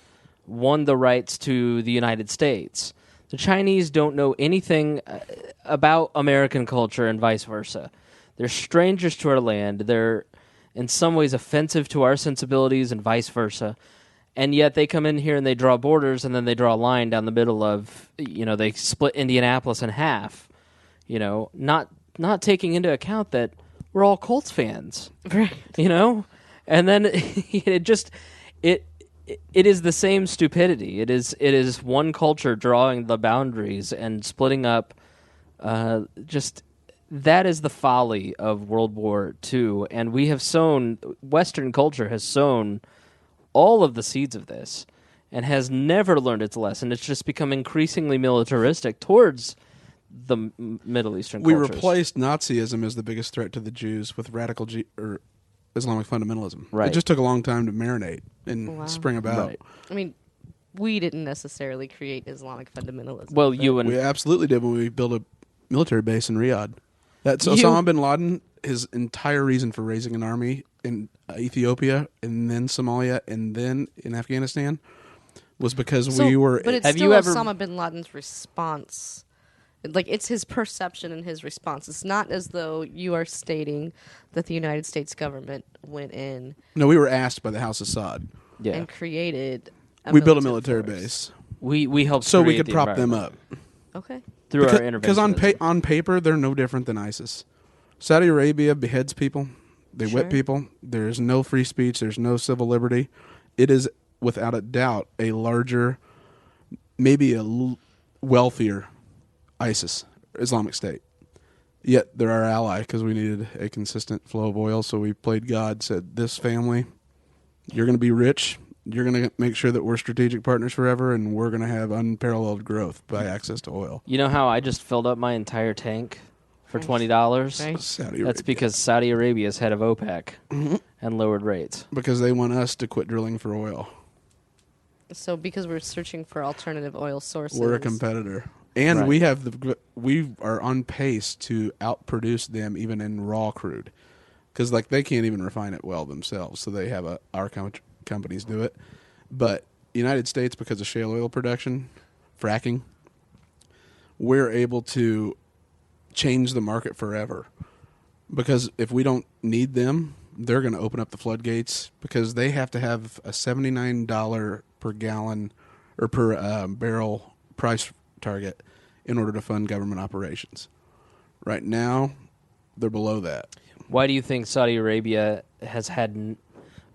won the rights to the United States. The Chinese don't know anything about American culture and vice versa. They're strangers to our land. They're in some ways offensive to our sensibilities and vice versa. And yet they come in here and they draw borders, and then they draw a line down the middle of, they split Indianapolis in half, not taking into account that we're all Colts fans, right? And then it is the same stupidity. It is one culture drawing the boundaries and splitting up. That is the folly of World War II, and Western culture has sown all of the seeds of this and has never learned its lesson. It's just become increasingly militaristic towards the Middle Eastern cultures. We replaced Nazism as the biggest threat to the Jews with radical or Islamic fundamentalism. Right. It just took a long time to marinate and spring about. Right. I mean, we didn't necessarily create Islamic fundamentalism. Well, we absolutely did when we built a military base in Riyadh. That's Osama bin Laden. His entire reason for raising an army in Ethiopia and then Somalia and then in Afghanistan was because we were... But it's still Osama bin Laden's response. It's his perception and his response. It's not as though you are stating that the United States government went in... No, we were asked by the House of Saud. Yeah. And created we built a military base. We helped so we could prop them up. Okay. Through our intervention. Because on paper, they're no different than ISIS. Saudi Arabia beheads people. They whip people. There's no free speech. There's no civil liberty. It is, without a doubt, a larger, maybe a wealthier ISIS, Islamic State. Yet they're our ally because we needed a consistent flow of oil. So we played God, said, this family, You're going to be rich. You're going to make sure that we're strategic partners forever, and we're going to have unparalleled growth by access to oil. You know how I just filled up my entire tank for $20? Right. Saudi Arabia. That's because Saudi Arabia is head of OPEC and lowered rates. Because they want us to quit drilling for oil. So because we're searching for alternative oil sources. We're a competitor. And Right. we are on pace to outproduce them even in raw crude. Because they can't even refine it well themselves, so they have our companies do it. But United States, because of shale oil production, fracking, we're able to change the market forever. Because if we don't need them, they're going to open up the floodgates because they have to have a $79 per gallon or per barrel price target in order to fund government operations. Right now, they're below that. Why do you think Saudi Arabia has had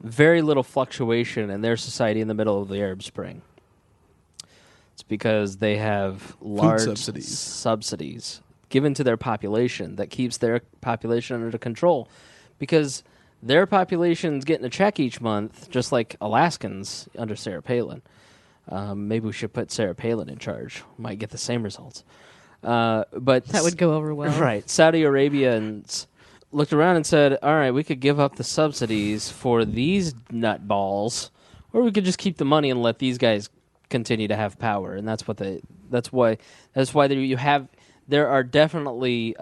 very little fluctuation in their society in the middle of the Arab Spring? It's because they have large subsidies given to their population that keeps their population under control. Because their population's getting a check each month, just like Alaskans under Sarah Palin. Maybe we should put Sarah Palin in charge. Might get the same results. But that would go over well. Right. Saudi Arabians looked around and said, all right, we could give up the subsidies for these nutballs, or we could just keep the money and let these guys continue to have power. And that's why there are definitely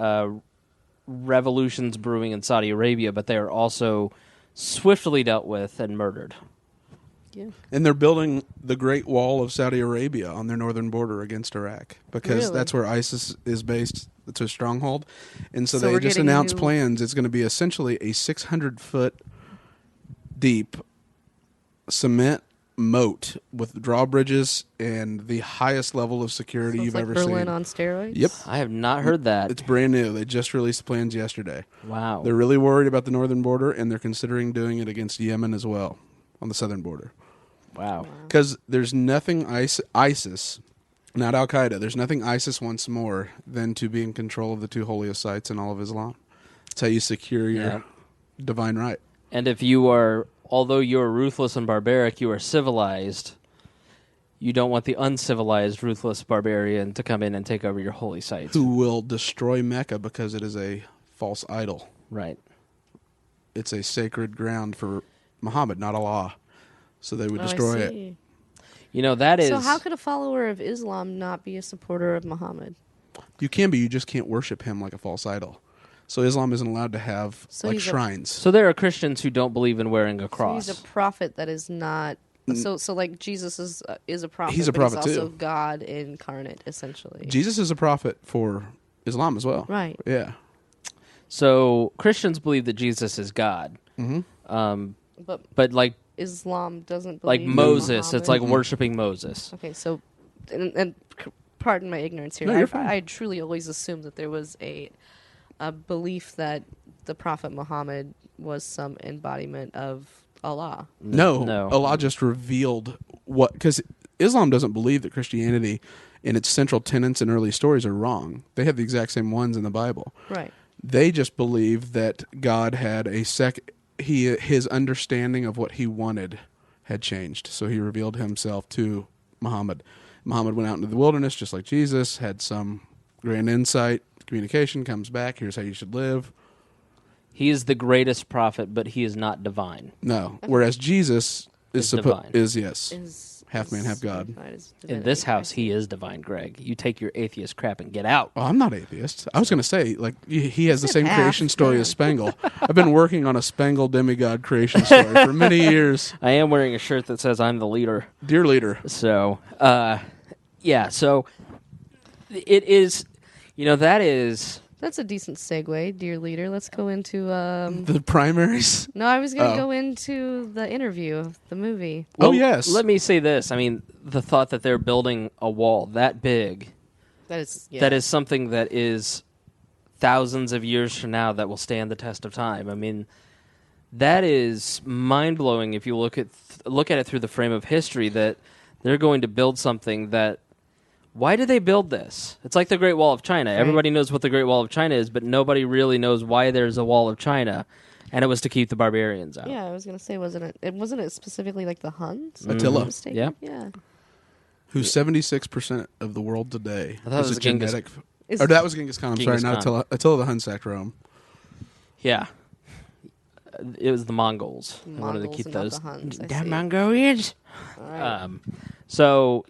revolutions brewing in Saudi Arabia, but they are also swiftly dealt with and murdered. Yeah. And they're building the Great Wall of Saudi Arabia on their northern border against Iraq because that's where ISIS is based. It's a stronghold. And so they just announced plans. It's going to be essentially a 600-foot deep cement moat with drawbridges and the highest level of security you've ever Berlin seen. on steroids? Yep. I have not heard that. It's brand new. They just released the plans yesterday. Wow. They're really worried about the northern border, and they're considering doing it against Yemen as well on the southern border. Wow. Because there's nothing ISIS, not Al-Qaeda, there's nothing ISIS wants more than to be in control of the two holiest sites in all of Islam. That's how you secure your divine right. And if you are, although you are ruthless and barbaric, you are civilized, you don't want the uncivilized, ruthless barbarian to come in and take over your holy sites. Who will destroy Mecca because it is a false idol. Right. It's a sacred ground for Muhammad, not Allah. So they would destroy it. You know, that is... So how could a follower of Islam not be a supporter of Muhammad? You can be, you just can't worship him like a false idol. So Islam isn't allowed to have shrines. So there are Christians who don't believe in wearing a cross. So he's a prophet that is not... So like Jesus is a prophet, he's a prophet but he's also too. God incarnate, essentially. Jesus is a prophet for Islam as well. Right. Yeah. So Christians believe that Jesus is God. Mm-hmm. But like... Islam doesn't like believe Moses, in it's like worshiping Moses. Okay, so, and pardon my ignorance here. No, you're fine. I truly always assumed that there was a belief that the Prophet Muhammad was some embodiment of Allah. No. Allah just revealed what... Because Islam doesn't believe that Christianity and its central tenets and early stories are wrong. They have the exact same ones in the Bible. Right. They just believe that God had his understanding of what he wanted had changed. So he revealed himself to Muhammad. Muhammad went out into the wilderness just like Jesus, had some grand insight, communication, comes back, here's how you should live. He is the greatest prophet, but he is not divine. No. Whereas Jesus is divine. Half man, half God. In this house, he is divine, Greg. You take your atheist crap and get out. Oh, I'm not atheist. I was going to say, he has the same creation story as Spangle. I've been working on a Spangle demigod creation story for many years. I am wearing a shirt that says I'm the leader. Dear leader. So, so it is, that is... That's a decent segue, dear leader. Let's go into... the primaries? No, I was going to go into the interview, the movie. Well, yes. Let me say this. I mean, the thought that they're building a wall that big, that is something that is thousands of years from now that will stand the test of time. I mean, that is mind-blowing if you look at it through the frame of history, that they're going to build something that... Why do they build this? It's like the Great Wall of China. Right. Everybody knows what the Great Wall of China is, but nobody really knows why there's a Wall of China. and it was to keep the barbarians out. Yeah, I was gonna say, wasn't it specifically like the Huns? Attila. Yeah. Yeah. Who's 76% of the world today? I thought it was a Genghis. genetic. Or that was Genghis Khan. I'm Genghis sorry, not Khan. Attila. Attila the Hun sacked Rome. Yeah. It was the Mongols. They wanted to Mongols keep and not those. the Huns, I Damn see. Mongolians. All right. So,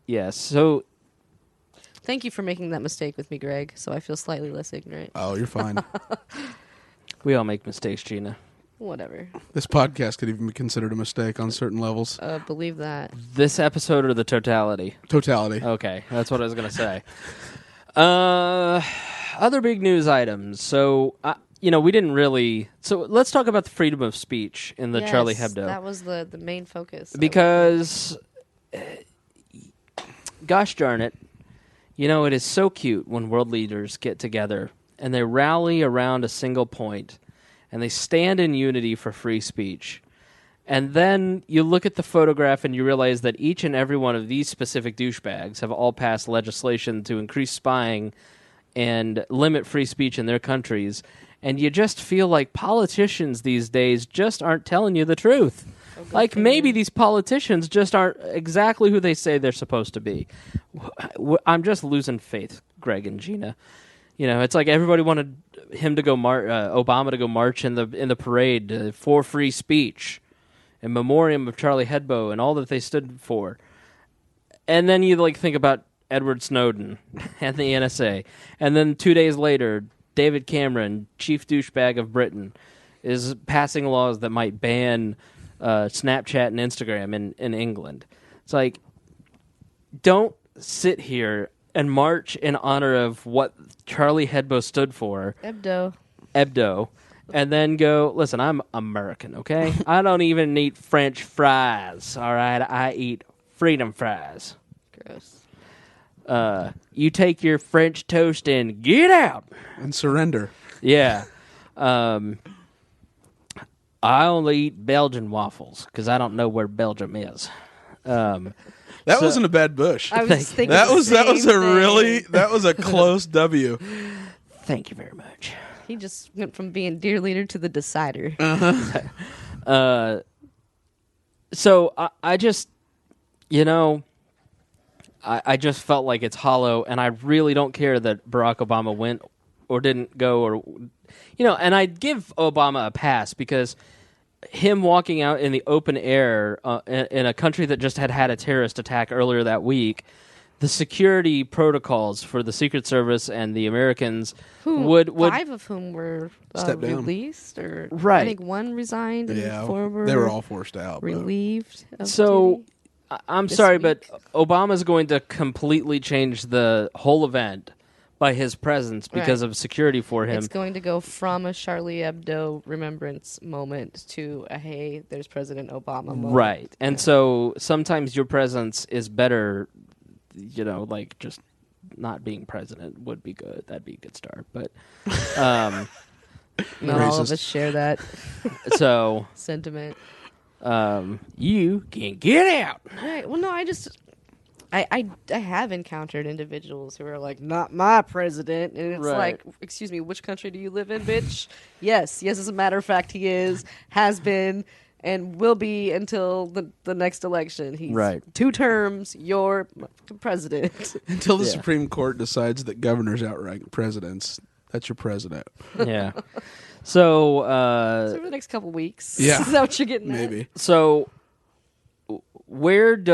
yes. So, Thank you for making that mistake with me, Greg. So I feel slightly less ignorant. Oh, you're fine. we all make mistakes, Gina. Whatever. This podcast could even be considered a mistake on certain levels. Believe that. This episode or the totality? Totality. Okay, that's what I was going to say. Other big news items. So, we didn't really... So, let's talk about the freedom of speech in the Yes, Charlie Hebdo. That was the main focus. Because, gosh darn it, it is so cute when world leaders get together and they rally around a single point and they stand in unity for free speech. And then you look at the photograph and you realize that each and every one of these specific douchebags have all passed legislation to increase spying and limit free speech in their countries. And you just feel like politicians these days just aren't telling you the truth. Like, maybe these politicians just aren't exactly who they say they're supposed to be. I'm just losing faith, Greg and Gina. It's like everybody wanted him to go Obama to go march in the parade for free speech, in memoriam of Charlie Hebdo and all that they stood for. And then you think about Edward Snowden and the NSA, and then 2 days later, David Cameron, chief douchebag of Britain, is passing laws that might ban Snapchat and Instagram in England. It's like, don't sit here and march in honor of what Charlie Hebdo stood for. Hebdo. And then go, listen, I'm American, okay? I don't even eat French fries, all right? I eat freedom fries. Gross. You take your French toast and get out. And surrender. Yeah. I only eat Belgian waffles because I don't know where Belgium is. That wasn't a bad bush. I was just thinking that the was same thing. a close W. Thank you very much. He just went from being dear leader to the decider. So I just, I just felt like it's hollow, and I really don't care that Barack Obama went or didn't go, or and I'd give Obama a pass because him walking out in the open air in a country that just had a terrorist attack earlier that week, the security protocols for the Secret Service and the Americans would 5 of whom were released, or right. I think 1 resigned, and 4 were they were all forced out. relieved. Of So duty I'm this sorry, week. but Obama's going to completely change the whole event by his presence because Right. of security for him. It's going to go from a Charlie Hebdo remembrance moment to a hey, there's President Obama moment. Right. And so sometimes your presence is better, like just not being president would be good. That'd be a good start. But Not all of Racist. us share that so sentiment. you can get out. Right. Well, no, I have encountered individuals who are like, not my president. And it's Right. like, excuse me, which country do you live in, bitch? Yes, as a matter of fact, he has been, and will be until the next election. He's Right. 2 terms, your president. Until the Yeah. Supreme Court decides that governors outrank presidents, that's your president. Yeah. So So for the next couple weeks. Yeah. Is that what you're getting at? Maybe. So, where do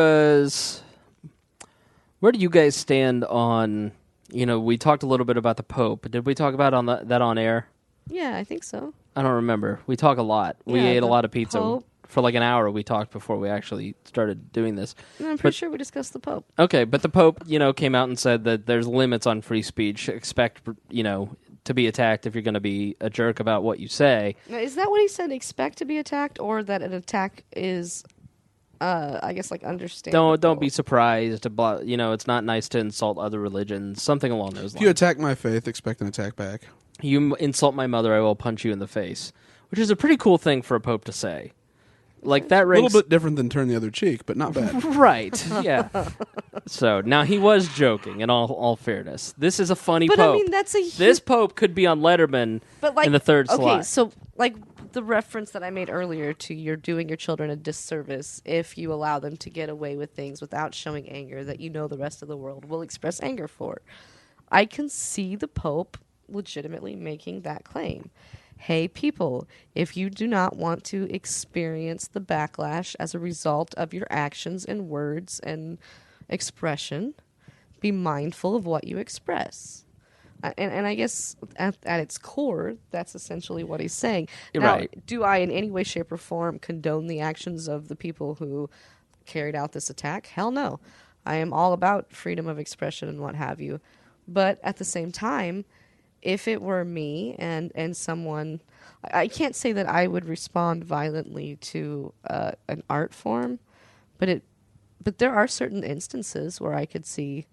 you guys stand on? We talked a little bit about the Pope. Did we talk about that on air? Yeah, I think so. I don't remember. We talk a lot. We Yeah, ate a the lot of pizza Pope. for like an hour. We talked before we actually started doing this. No, I'm pretty sure we discussed the Pope. Okay, but the Pope, came out and said that there's limits on free speech. Expect, to be attacked if you're going to be a jerk about what you say. Now, is that what he said? Expect to be attacked, or that an attack is, I guess, like understandable? Don't be surprised. It's not nice to insult other religions. Something along those If you lines. attack my faith, expect an attack back. You insult my mother, I will punch you in the face. Which is a pretty cool thing for a pope to say. Like that A ranks little bit different than turn the other cheek, but not bad. right. Yeah. So now he was joking. In all fairness, this is a funny But pope. I mean, that's a huge... This pope could be on Letterman But like, in the third slot. Okay, so like the reference that I made earlier to you're doing your children a disservice if you allow them to get away with things without showing anger that you know the rest of the world will express anger for. I can see the Pope legitimately making that claim. Hey, people, if you do not want to experience the backlash as a result of your actions and words and expression, be mindful of what you express. And I guess at its core, that's essentially what he's saying. Now, Right. do I in any way, shape, or form condone the actions of the people who carried out this attack? Hell no. I am all about freedom of expression and what have you. But at the same time, if it were me and someone... I can't say that I would respond violently to an art form, but there are certain instances where I could see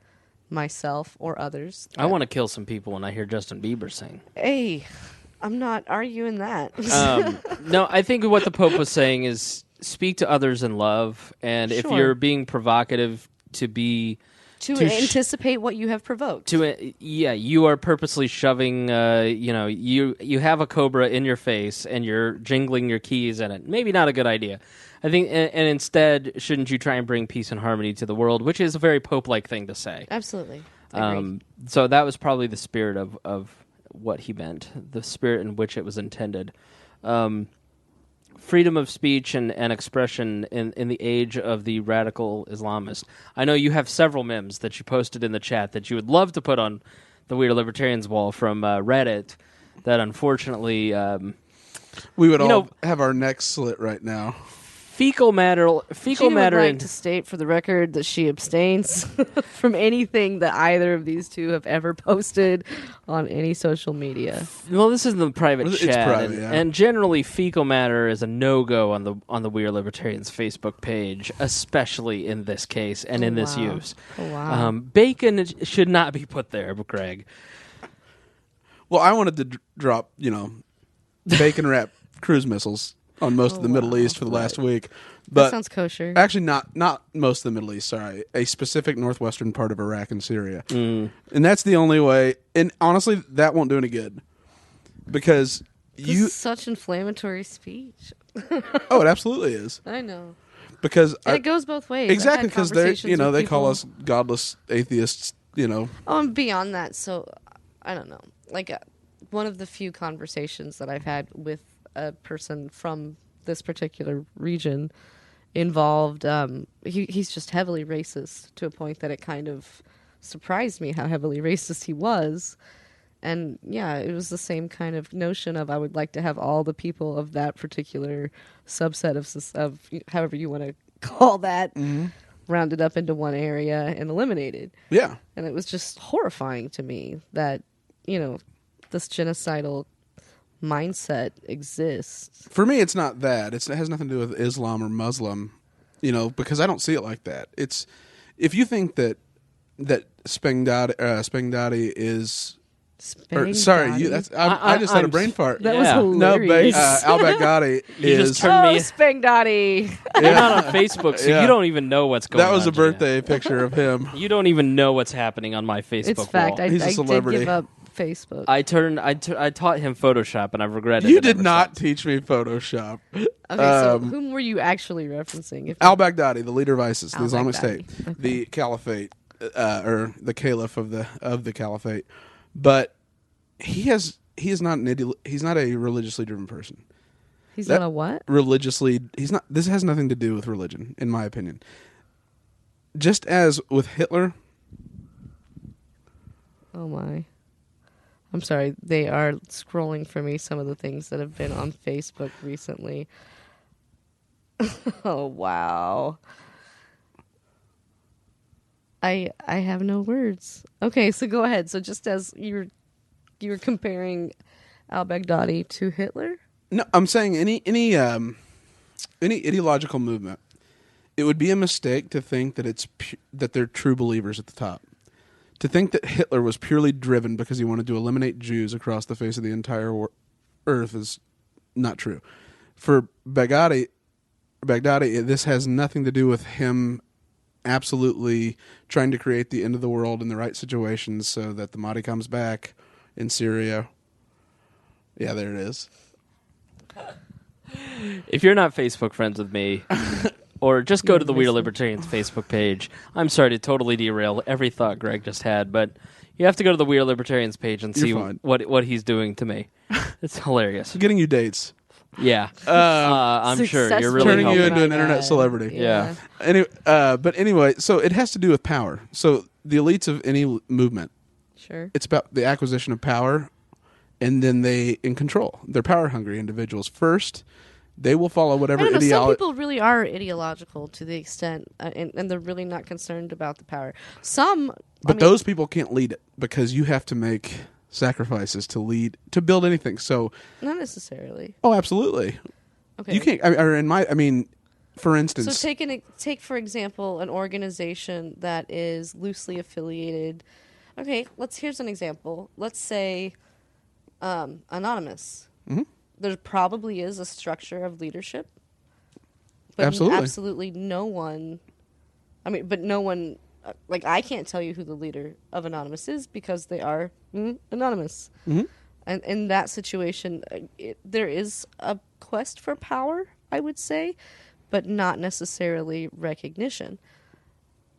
myself or others. I want to kill some people when I hear Justin Bieber sing. Hey, I'm not arguing that. No, I think what the Pope was saying is speak to others in love, and if Sure. you're being provocative, to be... to to anticipate what you have provoked. You are purposely shoving, you have a cobra in your face and you're jingling your keys in it. Maybe not a good idea. I think, and instead, shouldn't you try and bring peace and harmony to the world, which is a very Pope-like thing to say. Absolutely. Agreed. So that was probably the spirit of what he meant, the spirit in which it was intended. Freedom of speech and expression in the age of the radical Islamist. I know you have several memes that you posted in the chat that you would love to put on the We Are Libertarians wall from Reddit that unfortunately... We would all have our necks slit right now. Fecal matter Gena would like in... to state for the record that she abstains from anything that either of these two have ever posted on any social media. Well, this is in the private It's chat, private, yeah. and generally fecal matter is a no-go on the We Are Libertarians Facebook page, especially in this case and in this wow. use. Oh, wow. Bacon should not be put there, Greg. Well, I wanted to drop, bacon wrap cruise missiles on most of the Middle East for the last week. But That sounds kosher. actually, not most of the Middle East, sorry. A specific northwestern part of Iraq and Syria. And that's the only way. And honestly, that won't do any good. Because This is such inflammatory speech. Oh, it absolutely is. I know. Because And it goes both ways. exactly, because they're, conversations with they call people. us godless atheists, Oh, and beyond that, so I don't know. Like one of the few conversations that I've had with a person from this particular region involved, he's just heavily racist to a point that it kind of surprised me how heavily racist he was. And yeah, it was the same kind of notion of I would like to have all the people of that particular subset of however you want to call that rounded up into one area and eliminated. yeah. And it was just horrifying to me that, this genocidal mindset exists. For me, it's not that. It has nothing to do with Islam or Muslim, because I don't see it like that. It's if you think that Spengdadi is... I just had a brain fart. That Yeah. was No, hilarious. al-Baghdadi You is... just turned me... Spengdadi. You're not on Facebook, so Yeah. you don't even know what's going on. That was a Gina. birthday picture of him. You don't even know what's happening on my Facebook It's fact. wall. He's a I did celebrity. give up Facebook. I taught him Photoshop, and I've regretted You it did ever not since. teach me Photoshop. Okay, so Um, whom were you actually referencing? If Al-Baghdadi, the leader of ISIS, the Islamic Al-Baghdadi. State, Okay. the caliphate, or the caliph of the caliphate. But he's not a religiously driven person. he's that- not a what? He's not. This has nothing to do with religion, in my opinion. Just as with Hitler, Oh my. I'm sorry. They are scrolling for me some of the things that have been on Facebook recently. Oh wow. I have no words. Okay, so go ahead. So just as you were comparing al-Baghdadi to Hitler? no, I'm saying any ideological movement, it would be a mistake to think that that they're true believers at the top. To think that Hitler was purely driven because he wanted to eliminate Jews across the face of the entire earth is not true. For Baghdadi, Baghdadi, this has nothing to do with him absolutely trying to create the end of the world in the right situations so that the Mahdi comes back in Syria. Yeah, there it is. If you're not Facebook friends with me, or just go to the We Are Libertarians Facebook page, I'm sorry to totally derail every thought Greg just had, but you have to go to the We Are Libertarians page and see what he's doing to me. It's hilarious. I'm getting you dates. Yeah, I'm sure you're really turning you helping. into an internet celebrity. Yeah. But anyway, so it has to do with power. So the elites of any movement, Sure. it's about the acquisition of power, and then they in control. They're power hungry individuals. First, they will follow whatever I don't know, some ideology. people really are ideological to the extent, and they're really not concerned about the power. But those people can't lead it because you have to make sacrifices to build anything. So not necessarily. oh, absolutely. Okay. You can't. For instance, So take for example an organization that is loosely affiliated. Okay, here's an example. Let's say Anonymous. Mm-hmm. There probably is a structure of leadership, but absolutely no one. But no one. I can't tell you who the leader of Anonymous is because they are anonymous. Mm-hmm. And in that situation, there is a quest for power, I would say, but not necessarily recognition.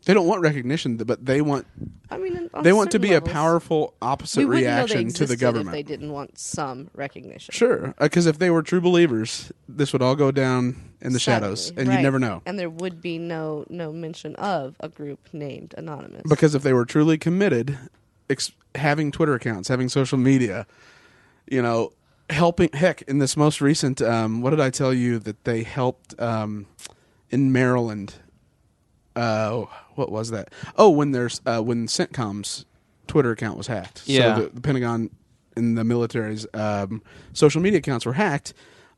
They don't want recognition, but they want. On they want to be levels, a powerful opposite reaction to the government. If they didn't want some recognition. Sure, because if they were true believers, this would all go down in the shadows, and right. you'd never know. And there would be no mention of a group named Anonymous. Because if they were truly committed, having Twitter accounts, having social media, helping. Heck, in this most recent, what did I tell you that they helped in Maryland? What was that? Oh, when when CENTCOM's Twitter account was hacked. Yeah. So the Pentagon and the military's social media accounts were hacked.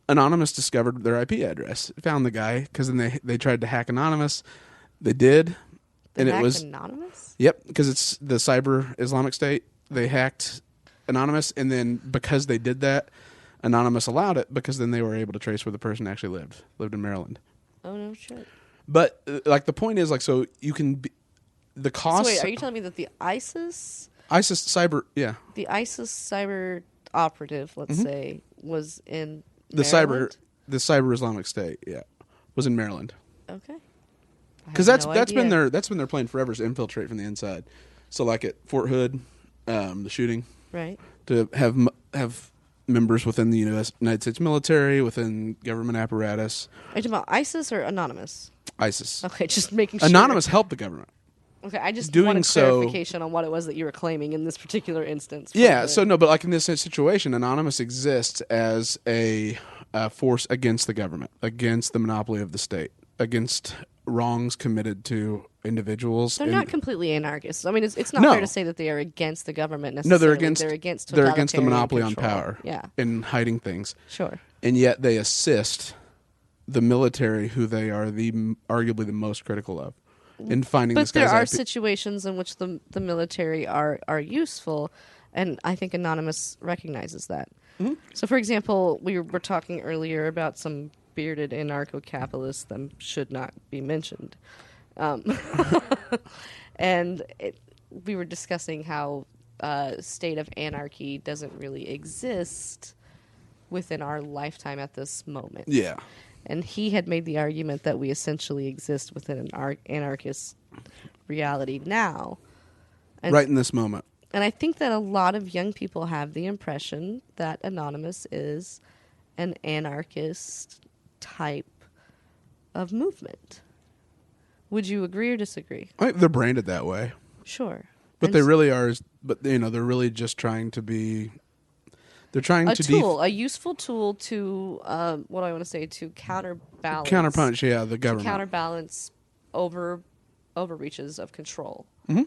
Anonymous discovered their IP address, found the guy, because then they tried to hack Anonymous. They did. It was Anonymous? Yep, because it's the cyber Islamic State. They hacked Anonymous, and then because they did that, Anonymous allowed it because then they were able to trace where the person actually lived in Maryland. Oh, no shit. But the point is, so you can be the cost. So wait, are you telling me that the ISIS cyber, yeah, the ISIS cyber operative, let's say, was in the Maryland? the cyber Islamic State, yeah, was in Maryland. Okay. Because that's been their plan forever, is to infiltrate from the inside. So like at Fort Hood, the shooting, right, to have members within the United States military, within government apparatus. Are you talking about ISIS or Anonymous? ISIS. Okay, just making sure. Anonymous helped the government. Okay, I just doing wanted so, clarification on what it was that you were claiming in this particular instance. Yeah, but like in this situation, Anonymous exists as a force against the government, against the monopoly of the state, against wrongs committed to individuals. They're not completely anarchists. It's not fair to say that they are against the government necessarily. No, they're against the monopoly on control. power. Yeah, and hiding things. Sure. And yet they assist the military, who they are arguably the most critical of, in finding this guy's But there are IP. situations in which the military are useful, and I think Anonymous recognizes that. Mm-hmm. So, for example, we were talking earlier about some bearded anarcho-capitalists that should not be mentioned. And we were discussing how a state of anarchy doesn't really exist within our lifetime at this moment. Yeah. And he had made the argument that we essentially exist within an anarchist reality now. And, right in this moment. And I think that a lot of young people have the impression that Anonymous is an anarchist type of movement. Would you agree or disagree? They're branded that way. Sure. But they really are. But they're really just trying to be. They're trying a useful tool to what do I want to say, to counterbalance, the government, to counterbalance overreaches of control. Mm-hmm.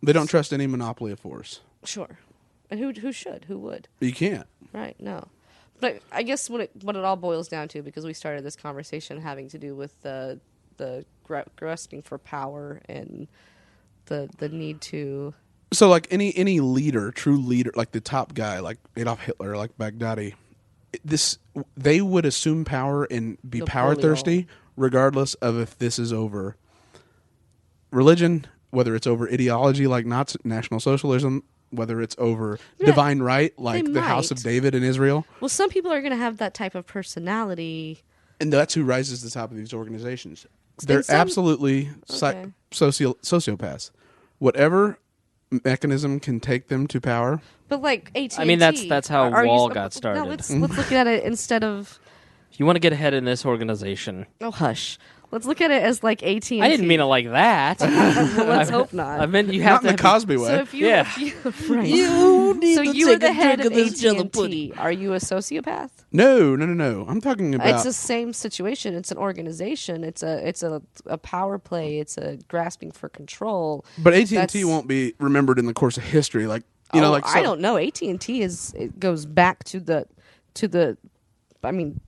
They don't trust any monopoly of force. Sure, and who should? Who would? You can't. Right. No. But I guess what it all boils down to, because we started this conversation having to do with the grasping for power and the need to. So, like any leader, true leader, like the top guy, like Adolf Hitler, like Baghdadi, they would assume power and be power thirsty regardless of if this is over religion, whether it's over ideology like National Socialism, whether it's over divine right like the House of David in Israel. Well, some people are going to have that type of personality. And that's who rises to the top of these organizations. They're absolutely sociopaths. Whatever mechanism can take them to power. But like AT&T, I mean, that's how Wall got started. No, let's look at it instead of. If you want to get ahead in this organization, oh hush. Let's look at it as like AT&T. I didn't mean it like that. Well, let's hope not. I meant you have not in the Cosby way. So if you, yeah. Right. You need so to you take are the a head drink of of this jello AT&T. pudding. Are you a sociopath? No. I'm talking about. It's the same situation. It's an organization. It's a power play. It's a grasping for control. But AT&T won't be remembered in the course of history. Like I don't know. AT&T it goes back to the. I mean.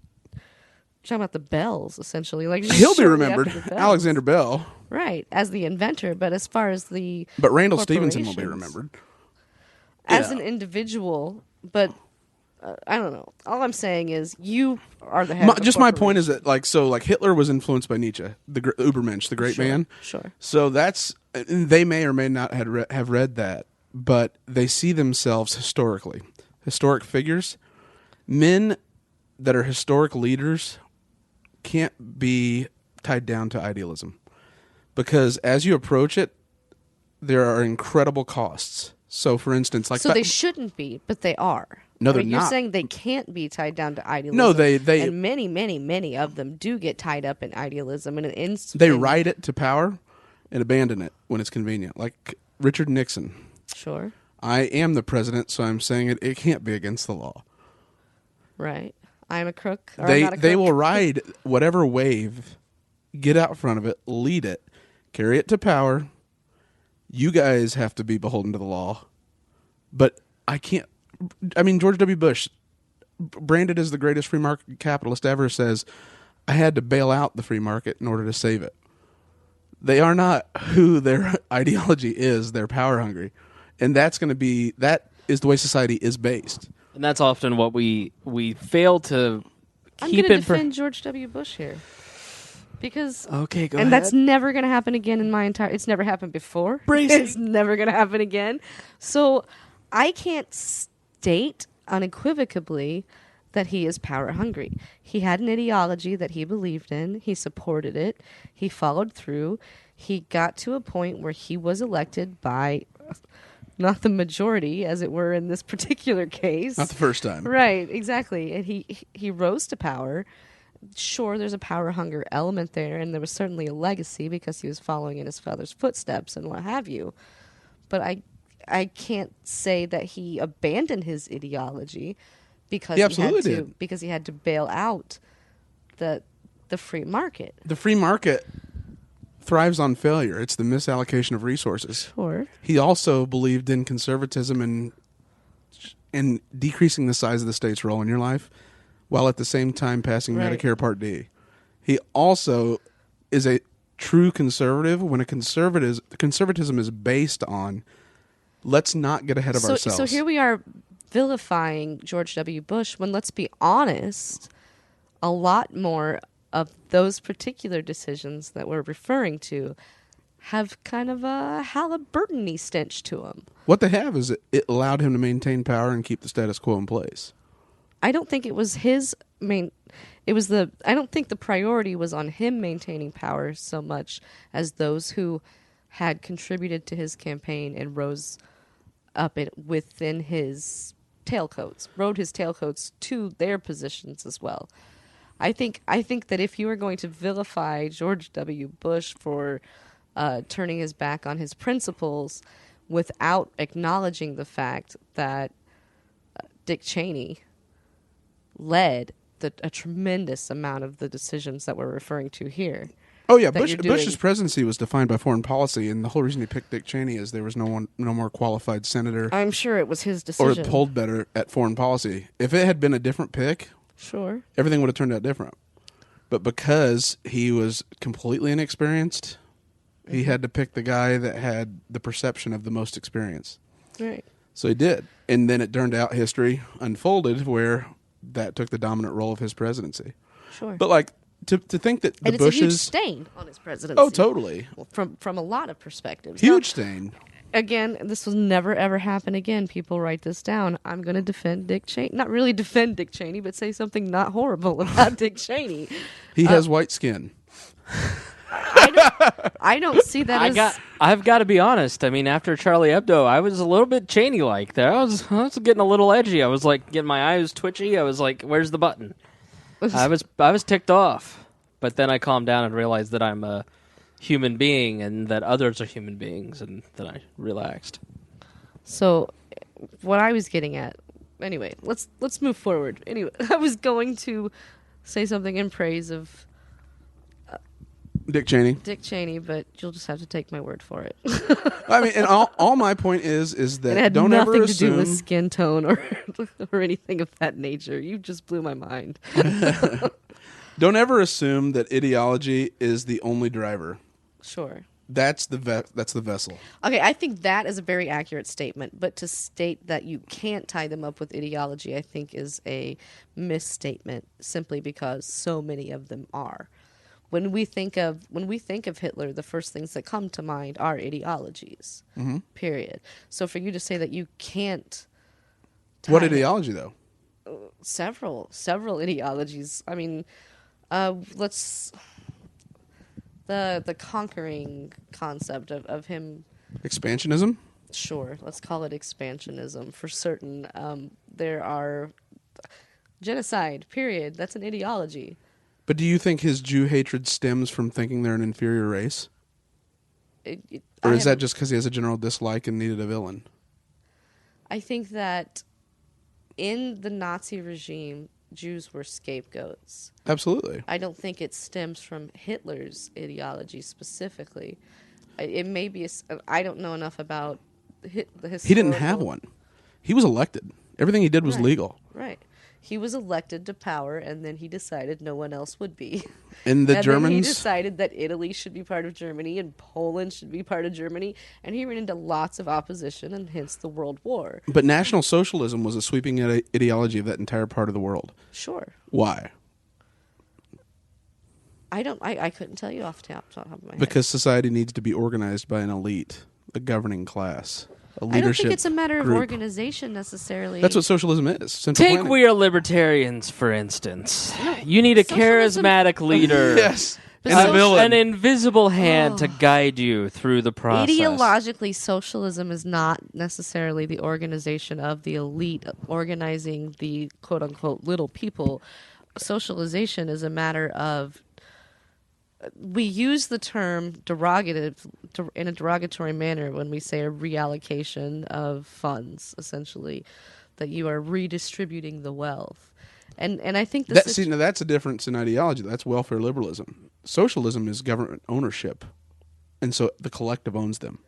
Talking about the Bells, essentially. Like he'll be remembered, Alexander Bell, right, as the inventor. But as far as but Randall Stevenson will be remembered as an individual. But I don't know. All I'm saying is you are the head. Just my point is that like Hitler was influenced by Nietzsche, the Übermensch, the great man. Sure. So they may or may not have read that, but they see themselves historic figures, men that are historic leaders. Can't be tied down to idealism, because as you approach it, there are incredible costs. So, for instance, they shouldn't be, but they are. No, they're not. You're saying they can't be tied down to idealism. No, they and many of them do get tied up in idealism, and they ride it to power and abandon it when it's convenient. Like Richard Nixon. Sure. I am the president, so I'm saying it can't be against the law. Right. I'm a crook. Or they I'm not a crook. They will ride whatever wave, get out front of it, lead it, carry it to power. You guys have to be beholden to the law, but I can't. I mean, George W. Bush, branded as the greatest free market capitalist ever, says, "I had to bail out the free market in order to save it." They are not who their ideology is. They're power hungry, and that is the way society is based. And that's often what we fail to I'm keep going to defend George W. Bush here. Because okay, go and ahead. that's never going to happen again in my entire. It's never happened before. It's never going to happen again. So I can't state unequivocally that he is power hungry. He had an ideology that he believed in. He supported it. He followed through. He got to a point where he was elected by. Not the majority, as it were, in this particular case. Not the first time. Right, exactly. And he rose to power. Sure, there's a power hunger element there, and there was certainly a legacy because he was following in his father's footsteps and what have you. But I can't say that he abandoned his ideology because he had to bail out the free market. The free market thrives on failure. It's the misallocation of resources. Sure. He also believed in conservatism and decreasing the size of the state's role in your life, while at the same time passing Medicare Part D. He also is a true conservative when conservatism is based on let's not get ahead of ourselves. So here we are vilifying George W. Bush when, let's be honest, a lot more of those particular decisions that we're referring to have kind of a Halliburton-y stench to them. What they have is it allowed him to maintain power and keep the status quo in place. I don't think it was I don't think the priority was on him maintaining power so much as those who had contributed to his campaign and rose up within his tailcoats, rode his tailcoats to their positions as well. I think that if you were going to vilify George W. Bush for turning his back on his principles without acknowledging the fact that Dick Cheney led a tremendous amount of the decisions that we're referring to here. Oh yeah, Bush's presidency was defined by foreign policy, and the whole reason he picked Dick Cheney is there was no more qualified senator. I'm sure it was his decision. Or polled better at foreign policy. If it had been a different pick, sure, everything would have turned out different. But because he was completely inexperienced, he had to pick the guy that had the perception of the most experience. Right. So he did, and then it turned out history unfolded where that took the dominant role of his presidency. Sure. But to think that the and it's Bushes... a huge stain on his presidency. Oh, totally. From a lot of perspectives. Huge stain. Again, this will never, ever happen again. People write this down. I'm going to defend Dick Cheney. Not really defend Dick Cheney, but say something not horrible about Dick Cheney. He has white skin. I don't see that I've got to be honest. I mean, after Charlie Hebdo, I was a little bit Cheney-like there. I was getting a little edgy. I was like getting my eyes twitchy. I was like, "Where's the button?" I was ticked off, but then I calmed down and realized that I'm a human being and that others are human beings, and then I relaxed. So, what I was getting at, anyway, let's move forward. Anyway, I was going to say something in praise of Dick Cheney, but you'll just have to take my word for it. I mean, and all my point is that it had don't nothing ever to assume do with skin tone or anything of that nature. You just blew my mind. Don't ever assume that ideology is the only driver. Sure. That's the vessel. Okay, I think that is a very accurate statement, but to state that you can't tie them up with ideology, I think is a misstatement simply because so many of them are. When we think of Hitler, the first things that come to mind are ideologies. Mm-hmm. Period. So for you to say that you can't what ideology though? Several ideologies. I mean, the conquering concept of him. Expansionism? Sure, let's call it expansionism for certain. There are genocide, period. That's an ideology. But do you think his Jew hatred stems from thinking they're an inferior race? Or is that just because he has a general dislike and needed a villain? I think that in the Nazi regime, Jews were scapegoats. Absolutely. I don't think it stems from Hitler's ideology specifically. It may be. I don't know enough about the historical... He didn't have one. He was elected. Everything he did was legal. Right. He was elected to power, and then he decided no one else would be. And the Germans... then he decided that Italy should be part of Germany, and Poland should be part of Germany, and he ran into lots of opposition, and hence the World War. But National Socialism was a sweeping ideology of that entire part of the world. Sure. Why? I couldn't tell you off the top of my head. Because society needs to be organized by an elite, a governing class. I don't think it's a matter of organization necessarily. That's what socialism is. Take We Are Libertarians, for instance. You need a charismatic leader. Yes. An invisible hand to guide you through the process. Ideologically, socialism is not necessarily the organization of the elite organizing the quote-unquote little people. Socialization is a matter of... We use the term in a derogatory manner when we say a reallocation of funds, essentially, that you are redistributing the wealth. And I think now that's a difference in ideology. That's welfare liberalism. Socialism is government ownership, and so the collective owns them.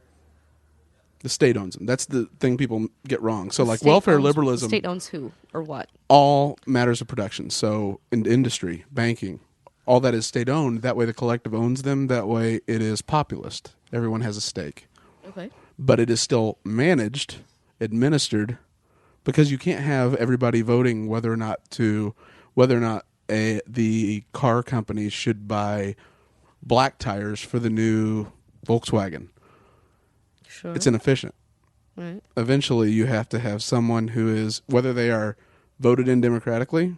The state owns them. That's the thing people get wrong. So, like welfare liberalism, the state owns who or what? All matters of production. So, in industry, banking. All that is state-owned. That way the collective owns them. That way it is populist. Everyone has a stake. Okay. But it is still managed, administered, because you can't have everybody voting whether or not the car companies should buy black tires for the new Volkswagen. Sure. It's inefficient. Right. Eventually you have to have someone who is, whether they are voted in democratically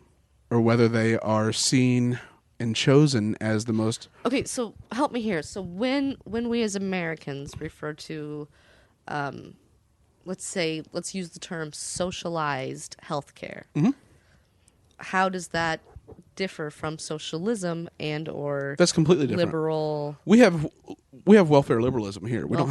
or whether they are seen and chosen as the most... Okay, so help me here. So when we as Americans refer to, let's use the term socialized healthcare, mm-hmm. How does that differ from socialism and or that's completely different. Liberal? We have welfare liberalism here. We don't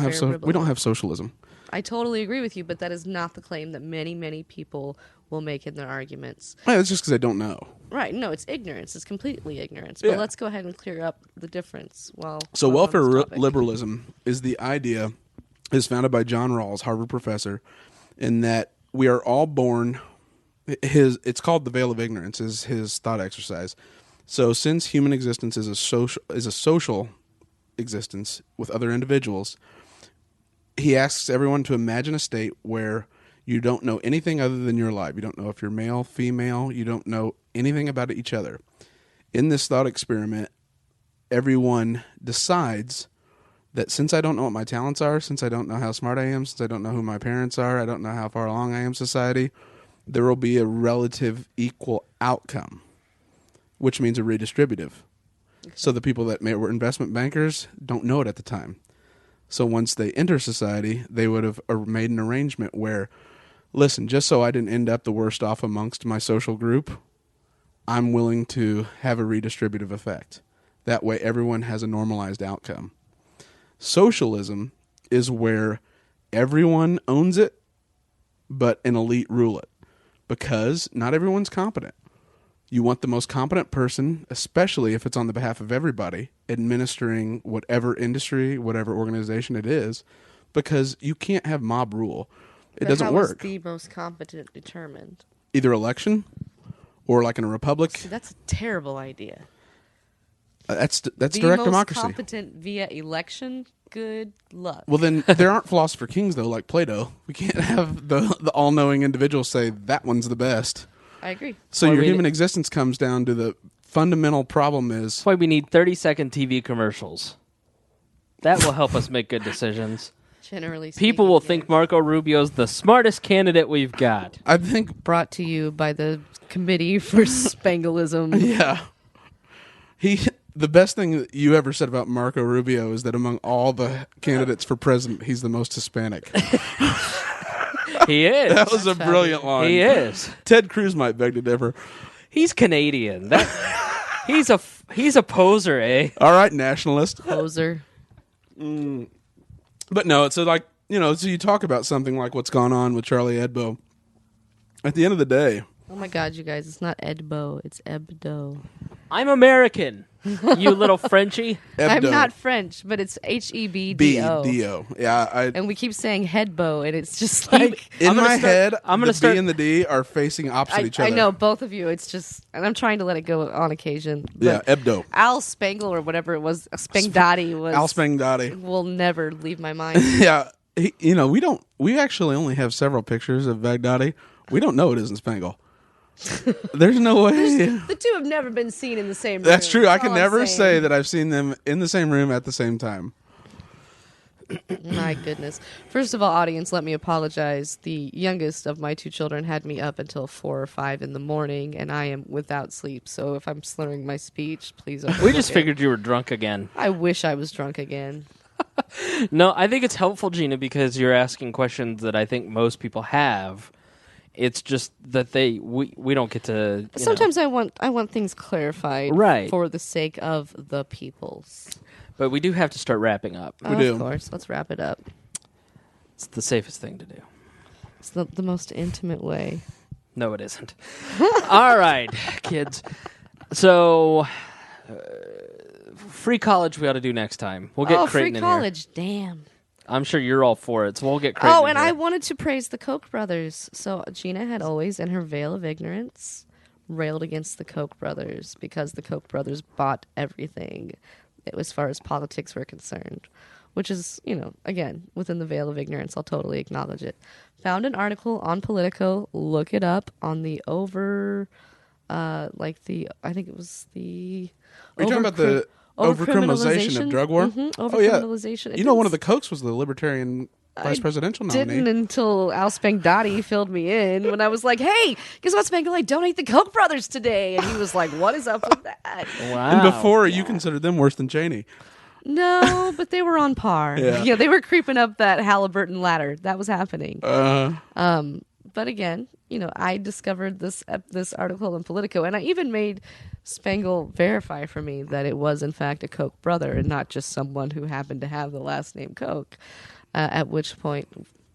have socialism. I totally agree with you, but that is not the claim that many people will make in their arguments. Yeah, that's just because I don't know. Right. No, it's ignorance. It's completely ignorance. But let's go ahead and clear up the difference. So welfare liberalism is the idea, is founded by John Rawls, Harvard professor, in that we are all born... It's called the veil of ignorance, is his thought exercise. So since human existence is a social existence with other individuals, he asks everyone to imagine a state where you don't know anything other than your life. You don't know if you're male, female. You don't know anything about each other. in this thought experiment, everyone decides that since I don't know what my talents are, since I don't know how smart I am, since I don't know who my parents are, I don't know how far along I am in society, there will be a relative equal outcome, which means a redistributive. So the people that were investment bankers don't know it at the time. So once they enter society, they would have made an arrangement where, listen, just so I didn't end up the worst off amongst my social group, I'm willing to have a redistributive effect. That way everyone has a normalized outcome. Socialism is where everyone owns it, but an elite rule it. Because not everyone's competent. You want the most competent person, especially if it's on the behalf of everybody, administering whatever industry, whatever organization it is, because you can't have mob rule. It doesn't work. How is the most competent determined? Either election or like in a republic. See, that's a terrible idea. That's direct democracy. The most competent via election? Good luck. Well, then there aren't philosopher kings, though, like Plato. We can't have the all-knowing individual say, that one's the best. I agree. So your human existence comes down to the fundamental problem is... That's why we need 30-second TV commercials. That will help us make good decisions. Generally speaking, people will think Marco Rubio's the smartest candidate we've got. I think... Brought to you by the Committee for Spangalism. Yeah. The best thing that you ever said about Marco Rubio is that among all the candidates for president, he's the most Hispanic. He is. That was a brilliant line. He is. Ted Cruz might beg to differ. He's Canadian. He's a poser, eh? All right, nationalist. Poser. But no, it's so you talk about something like what's gone on with Charlie Hebdo. At the end of the day... Oh my God, you guys, it's not Edbo, it's Hebdo. I'm American, you little Frenchie. Hebdo. I'm not French, but it's Hebdo. B-D-O. Yeah, and we keep saying Headbo, and it's just like... In my head, the B and the D are facing opposite each other. I know, both of you. It's just... And I'm trying to let it go on occasion. Yeah, Hebdo. Al Spangle, or whatever it was, Spangdati was... Al Spangdati. Will never leave my mind. Yeah. We actually only have several pictures of Baghdadi. We don't know it isn't Spangle. There's no way. The two have never been seen in the same room. That's true. I can all never I'm say that I've seen them in the same room at the same time. My goodness. First of all, audience, let me apologize. The youngest of my two children had me up until 4 or 5 in the morning, and I am without sleep. So if I'm slurring my speech, please overlook We just it. figured you were drunk again. I wish I was drunk again. No, I think it's helpful, Gina, because you're asking questions that I think most people have. It's just that we don't get to. Sometimes I want things clarified, Right. for the sake of the peoples. But we do have to start wrapping up. We do. Of course, let's wrap it up. It's the safest thing to do. It's the most intimate way. No, it isn't. All right, kids. So, free college we ought to do next time. We'll get Creighton free in college, damn. I'm sure you're all for it, so we'll get Creighton in And here. I wanted to praise the Koch brothers. So Gina had always, in her veil of ignorance, railed against the Koch brothers because the Koch brothers bought everything as far as politics were concerned, which is, again, within the veil of ignorance. I'll totally acknowledge it. Found an article on Politico. Look it up on the I think it was the... Are you talking about the overcriminalization of drug war? Mm-hmm. Overcriminalization. Yeah. One of the Kochs was the Libertarian vice presidential nominee. Didn't until Al Spangdati filled me in when I was like, hey, guess what, Spangle? I donate the Koch brothers today. And he was like, what is up with that? Wow. And before, you considered them worse than Cheney. No, but they were on par. Yeah. They were creeping up that Halliburton ladder. That was happening. But again, I discovered this article in Politico, and I even made Spangle verify for me that it was in fact a Koch brother and not just someone who happened to have the last name Koch. At which point,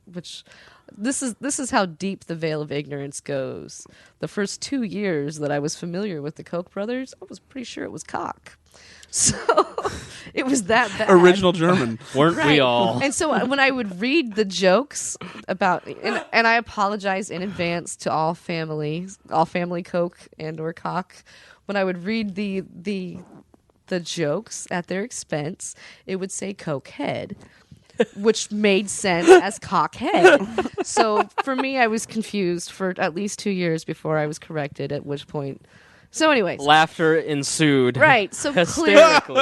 this is how deep the veil of ignorance goes. The first 2 years that I was familiar with the Koch brothers, I was pretty sure it was cock. So it was that bad. Original German. Weren't we all? And so when I would read the jokes about, and I apologize in advance to all family Koch and or cock, when I would read the jokes at their expense, it would say Koch head, which made sense as cockhead. So for me, I was confused for at least 2 years before I was corrected, at which point So anyways. Laughter ensued. Right. So hysterically.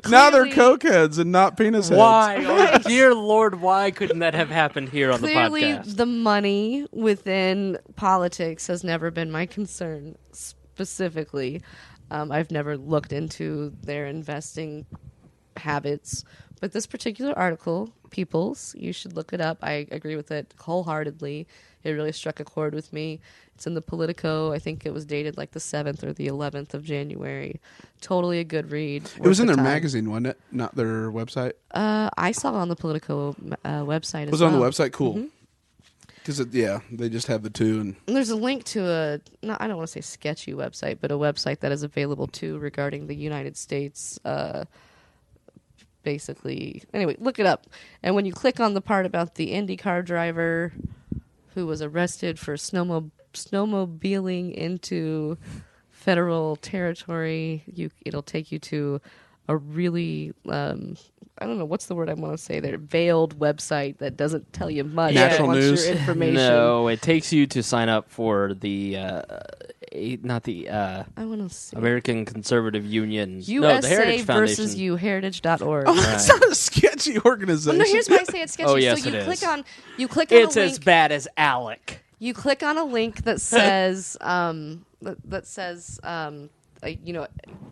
Now they're cokeheads and not penis heads. Why? Oh, dear Lord, why couldn't that have happened here on the clearly, podcast? the money within politics has never been my concern specifically. I've never looked into their investing habits. But this particular article, Peoples, you should look it up. I agree with it wholeheartedly. It really struck a chord with me. It's in the Politico. I think it was dated like the 7th or the 11th of January. Totally a good read. It was in their magazine, wasn't it? Not their website? I saw it on the Politico website as well. Was it on the website? Cool. Because, they just have the two. And there's a link to I don't want to say sketchy website, but a website that is available too regarding the United States. Basically, anyway, look it up. And when you click on the part about the IndyCar driver who was arrested for snowmobiling into federal territory, it'll take you to a really I don't know what's the word I want to say there, veiled website that doesn't tell you much. Natural wants news. Your information. No, it takes you to sign up for the not the I want to see American Conservative Union. USA no, the Heritage Foundation. versus Heritage.org. oh, that's not a sketchy organization. Well, no, here's why I say it's sketchy. Oh, yes, so you it click is. on a It's link. as bad as Alec. You click on a link that says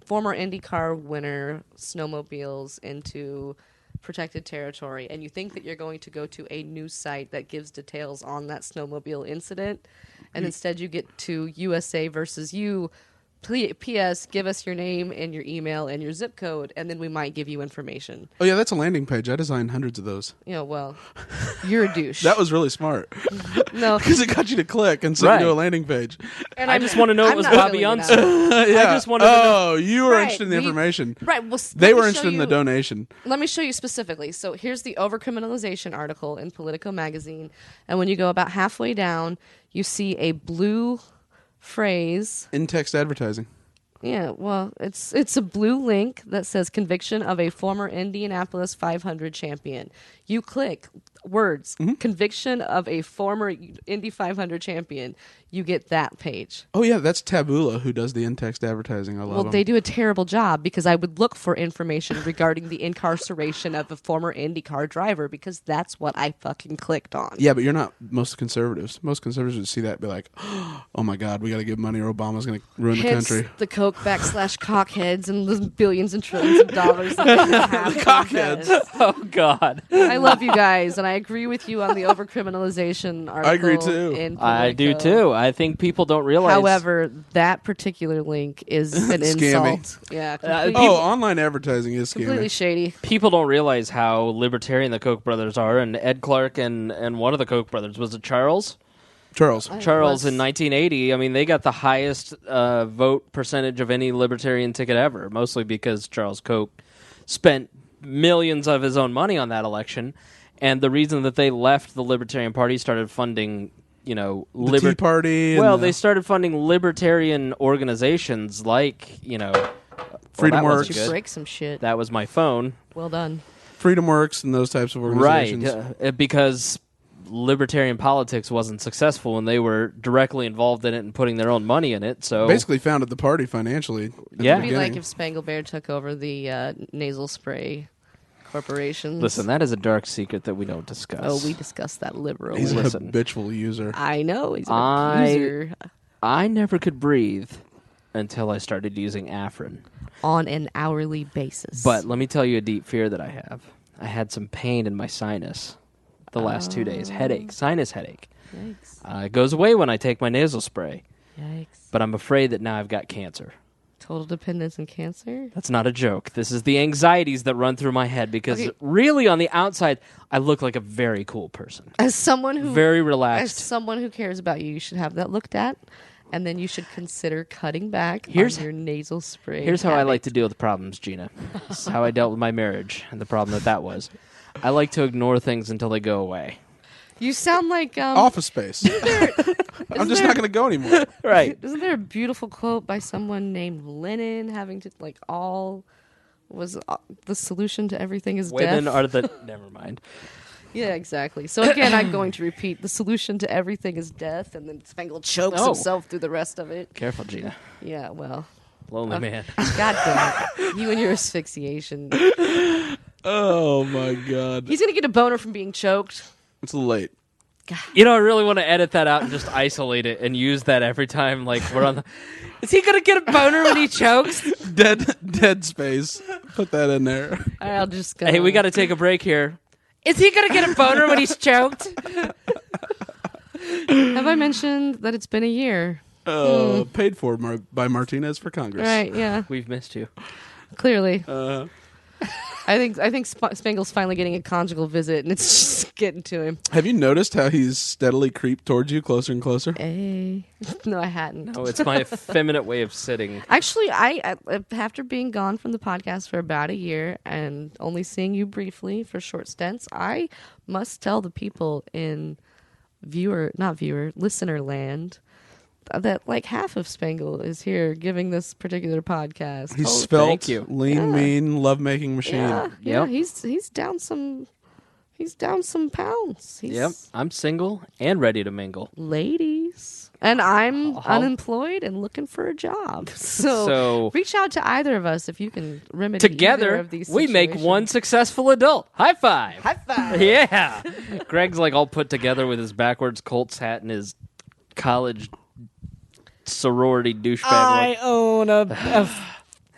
former IndyCar winner snowmobiles into protected territory, and you think that you're going to go to a news site that gives details on that snowmobile incident, and instead you get to USA versus you. P.S. Give us your name and your email and your zip code, and then we might give you information. Oh, yeah, that's a landing page. I designed hundreds of those. Well, you're a douche. That was really smart. No, Because it got you to click and send you to a landing page. and I just want to know it was Bobby Unser. Yeah. I just wanted to know. Oh, you were Right, interested in the information. Right. Well, They were interested in the donation. Let me show you specifically. So here's the overcriminalization article in Politico magazine, and when you go about halfway down, you see a blue phrase. In-text advertising. Yeah, well, it's a blue link that says conviction of a former Indianapolis 500 champion. You click words, conviction of a former Indy 500 champion. You get that page. Oh, yeah, that's Taboola who does the in-text advertising. I love Well, them. they do a terrible job because I would look for information regarding the incarceration of a former IndyCar driver because that's what I fucking clicked on. Yeah, but you're not most conservatives. Most conservatives would see that and be like, oh, my God, we got to give money or Obama's going to ruin Hence the country. the Coke /cockheads and the billions and trillions of dollars. That they have to cockheads. invest. Oh God. I love you guys, and I agree with you on the overcriminalization article. I agree, too. In I do Politico. too. I think people don't realize. However, that particular link is an Scammy. insult. Yeah, people- Online advertising is completely scammy. shady. people don't realize how libertarian the Koch brothers are, and Ed Clark and one of the Koch brothers, was it Charles? Charles. Charles was- in 1980. I mean, they got the highest vote percentage of any libertarian ticket ever, mostly because Charles Koch spent millions of his own money on that election. And the reason that they left the Libertarian Party, started funding, The Tea Party. Well, and they started funding libertarian organizations like, Freedom that wasn't Works. You good. break some shit. That was my phone. Well done. Freedom Works and those types of organizations. Right, because libertarian politics wasn't successful and they were directly involved in it and putting their own money in it. So Basically founded the party financially. at the Yeah. It'd be like beginning. if Spangle Bear took over the nasal spray corporations. listen, that is a dark secret that we don't discuss. Oh, we discussed that liberally. He's a listen. habitual user. I know. He's an I- abuser I never could breathe until I started using Afrin. on an hourly basis. But let me tell you a deep fear that I have. I had some pain in my sinus the last 2 days. Headache, sinus headache. Yikes. It goes away when I take my nasal spray. Yikes. But I'm afraid that now I've got cancer. Total dependence and cancer? That's not a joke. This is the anxieties that run through my head because Okay. really on the outside, I look like a very cool person. As someone who Very as relaxed. someone who cares about you, you should have that looked at, and then you should consider cutting back Here's- on your nasal spray. Here's how I habit. like to deal with problems, Gina. This is how I dealt with my marriage and the problem that was. I like to ignore things until they go away. You sound like Office Space. I'm just not going to go anymore. Right. Isn't there a beautiful quote by someone named Lenin having to all was the solution to everything is Women death? are the... Never mind. Yeah, exactly. So again, I'm going to repeat: the solution to everything is death, and then Spangle chokes himself through the rest of it. Careful, Gina. Yeah, well, Lonely man. God damn it, you and your asphyxiation. Oh my god. He's gonna get a boner from being choked. It's a little late. You know, I really want to edit that out and just isolate it and use that every time. Like we're on the. Is he gonna get a boner when he chokes? Dead space. Put that in there. I'll just go. Hey, we got to take a break here. Is he gonna get a boner when he's choked? Have I mentioned that it's been a year? Paid for by Martinez for Congress. Right? Yeah. We've missed you. Clearly. I think Spangle's finally getting a conjugal visit, and it's just getting to him. Have you noticed how he's steadily creeped towards you closer and closer? Hey. No, I hadn't. Oh, it's my effeminate way of sitting. Actually, I after being gone from the podcast for about a year and only seeing you briefly for short stints, I must tell the people in listener land that like half of Spangle is here giving this particular podcast. He's thank svelte, you. lean, mean, love-making machine. Yeah, Yep. he's down some pounds. Yep, I'm single and ready to mingle. Ladies. And I'm unemployed and looking for a job. So reach reach out to either of us if you can remedy either Together, of these we make situations. one successful adult. High five. High five. Yeah. Greg's like all put together with his backwards Colts hat and his college sorority douchebag. I own a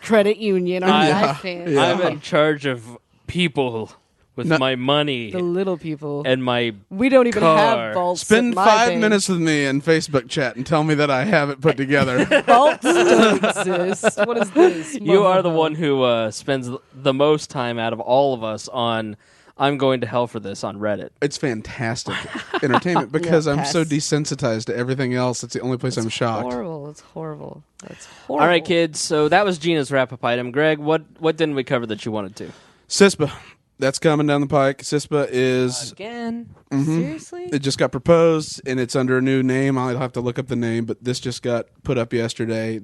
credit union. I'm in charge of people with my money the little people. and my We don't even car. have vaults. Spend at my 5 bank. minutes with me in Facebook chat and tell me that I have it put together. Vaults don't exist. What is this? You are the one who spends the most time out of all of us on I'm going to hell for this on Reddit. It's fantastic entertainment because I'm so pass. desensitized to everything else. It's the only place I'm shocked. Horrible. It's horrible. That's horrible. All right, kids. So that was Gina's wrap-up item. Greg, what didn't we cover that you wanted to? CISPA. That's coming down the pike. CISPA is... Again? Seriously? It just got proposed, and it's under a new name. I'll have to look up the name, but this just got put up yesterday.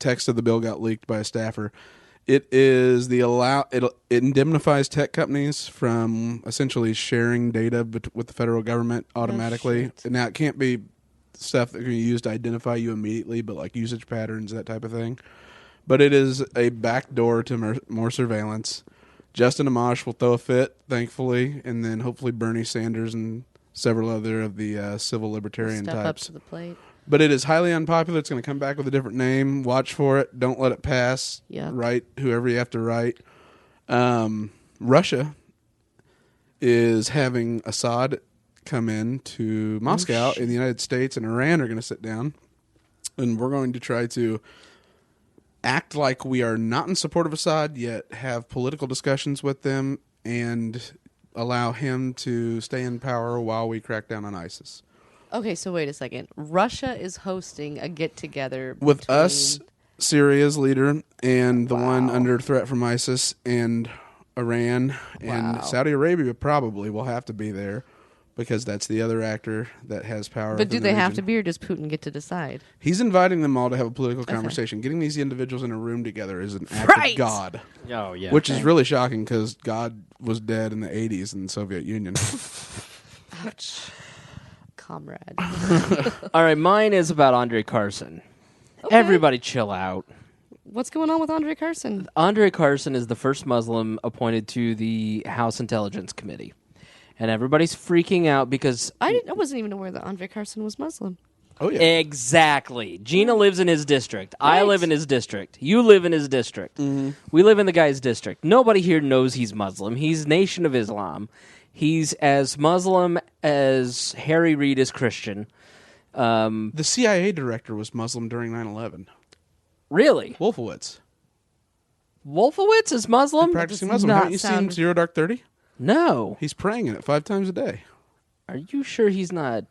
Text of the bill got leaked by a staffer. It is it indemnifies tech companies from essentially sharing data with the federal government automatically. Now, it can't be stuff that can be used to identify you immediately, but like usage patterns, that type of thing. But it is a backdoor to more surveillance. Justin Amash will throw a fit, thankfully, and then hopefully Bernie Sanders and several other of the civil libertarian Step types. up to the plate. But it is highly unpopular. It's going to come back with a different name. Watch for it. Don't let it pass. Yep. Write whoever you have to write. Russia is having Assad come in to Moscow in the United States, and Iran are going to sit down, and we're going to try to act like we are not in support of Assad, yet have political discussions with them and allow him to stay in power while we crack down on ISIS. Okay, so wait a second. Russia is hosting a get-together With between... us, Syria's leader, and the one under threat from ISIS, and Iran, and Saudi Arabia probably will have to be there because that's the other actor that has power. But do within they the have region. to be, or does Putin get to decide? He's inviting them all to have a political conversation. Getting these individuals in a room together is an act of God. Oh, yeah. Which is really shocking because God was dead in the 80s in the Soviet Union. Ouch. Comrade. All right, mine is about Andre Carson. Okay. Everybody chill out. What's going on with Andre Carson? Andre Carson is the first Muslim appointed to the House Intelligence Committee. And everybody's freaking out because... I wasn't even aware that Andre Carson was Muslim. Oh, yeah. Exactly. Gina lives in his district. I Right. live in his district. You live in his district. Mm-hmm. We live in the guy's district. Nobody here knows he's Muslim. He's Nation of Islam. He's as Muslim as Harry Reid is Christian. The CIA director was Muslim during 9/11. Really? Wolfowitz. Wolfowitz is Muslim? Practicing does Muslim. not Haven't you seen sound- Zero Dark 30? No. He's praying in it 5 times a day. Are you sure he's not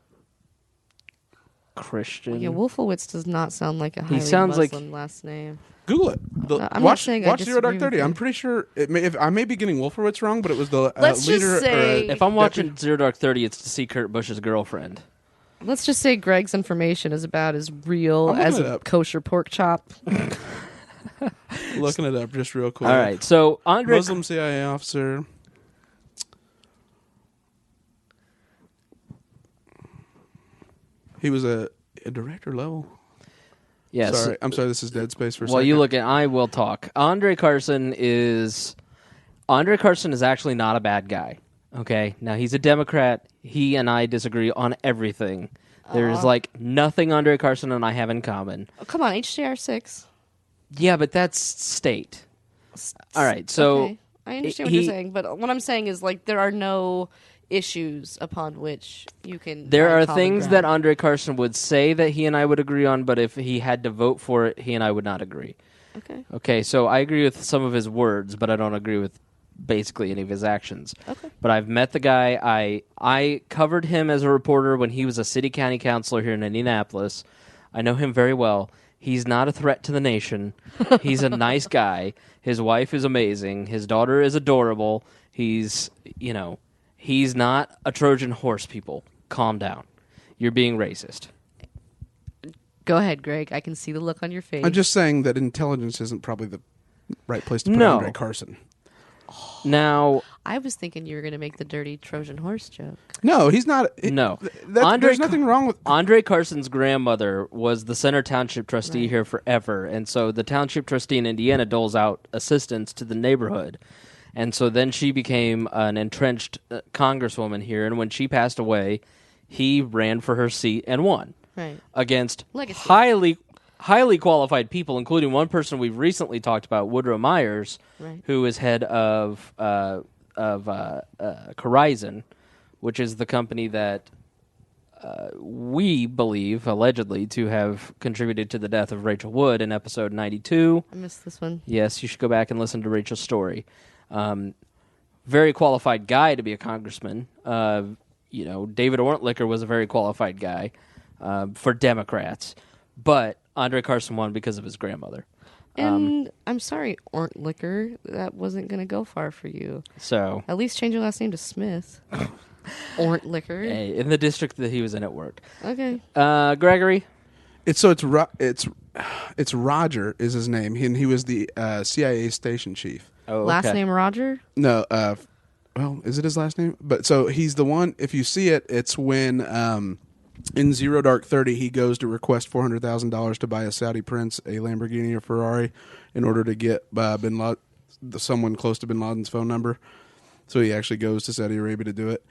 Christian? Yeah, Wolfowitz does not sound like a highly sounds like- Muslim last name. Google it. I'm not watch saying I watch Zero Dark disagree with 30. you. I'm pretty sure I may be getting Wolfowitz wrong, but it was the Let's just leader. say- If I'm watching Zero Dark 30, it's to see Kurt Busch's girlfriend. Let's just say Greg's information is about as real I'm looking as it a up. kosher pork chop. looking it up just real quick. All right, so Andre... Muslim CIA officer. He was a director level. Yes. Sorry, I'm sorry. This is dead space for a Well, second. you look at. I will talk. Andre Carson is actually not a bad guy. Okay, now he's a Democrat. He and I disagree on everything. There's like nothing Andre Carson and I have in common. Oh, come on, HJR 6. Yeah, but that's state. All right, so Okay. I understand what you're saying, but what I'm saying is like there are no issues upon which you can. There find are common things ground. that Andre Carson would say that he and I would agree on, but if he had to vote for it, he and I would not agree. Okay. Okay, so I agree with some of his words, but I don't agree with basically any of his actions. Okay. But I've met the guy. I covered him as a reporter when he was a city county councilor here in Indianapolis. I know him very well. He's not a threat to the nation. He's a nice guy. His wife is amazing. His daughter is adorable. He's not a Trojan horse, people. Calm down. You're being racist. Go ahead, Greg. I can see the look on your face. I'm just saying that intelligence isn't probably the right place to put No. Andre Carson. Now, I was thinking you were going to make the dirty Trojan horse joke. No, he's not. no. There's nothing wrong with. Andre Carson's grandmother was the Center Township trustee Right. here forever, and so the township trustee in Indiana doles out assistance to the neighborhood. And so then she became an entrenched congresswoman here, and when she passed away, he ran for her seat and won Right. against Legacy. highly qualified people, including one person we've recently talked about, Woodrow Myers, Right. who is head of Horizon, which is the company that we believe, allegedly, to have contributed to the death of Rachel Wood in episode 92. I missed this one. Yes, you should go back and listen to Rachel's story. Very qualified guy to be a congressman. David Ortlicker was a very qualified guy for Democrats, but Andre Carson won because of his grandmother. And I'm sorry, Ortlicker, that wasn't going to go far for you. So, At least change your last name to Smith. Ortlicker. hey, in the district that he was in at work. Okay. Gregory? It's Roger is his name, and he was the CIA station chief. Oh, Last okay. name Roger? No, well, is it his last name? But so he's the one. If you see it, it's when in Zero Dark 30 he goes to request $400,000 to buy a Saudi prince a Lamborghini or Ferrari in order to get someone close to Bin Laden's phone number. So he actually goes to Saudi Arabia to do it.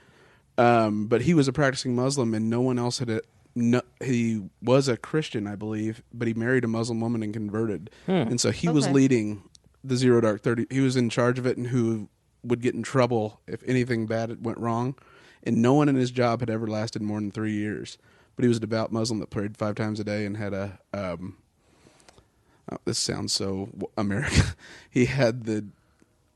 But he was a practicing Muslim, and no one else had it. No, he was a Christian, I believe, but he married a Muslim woman and converted. And so he was Okay. leading the Zero Dark 30. He was in charge of it and who would get in trouble if anything bad went wrong. And no one in his job had ever lasted more than 3 years. But he was a devout Muslim that prayed 5 times a day and had a... this sounds so American. He had the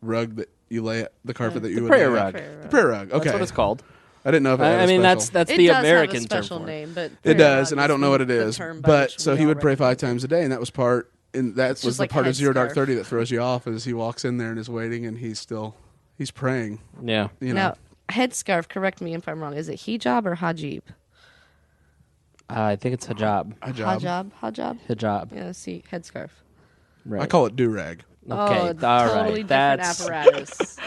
rug that you lay... The carpet that you would prayer lay rug. The prayer rug, okay. That's what it's called. I didn't know if it had I a mean, special- that's It the does American have a special term for name, but It does, and prayer I don't know rug what it is. the term by But which so we he would all pray 5 recognize it. times a day, and that was part. And that was just the like part of Zero Dark headscarf. 30 that throws you off is he walks in there and is waiting, and he's praying. Yeah. You know, Now, headscarf, correct me if I'm wrong. Is it hijab or hajib? I think it's hijab. hijab. Hajab? Hijab. Yeah, see, headscarf. Right. I call it do rag. Okay, Oh, all totally right. different That's apparatus.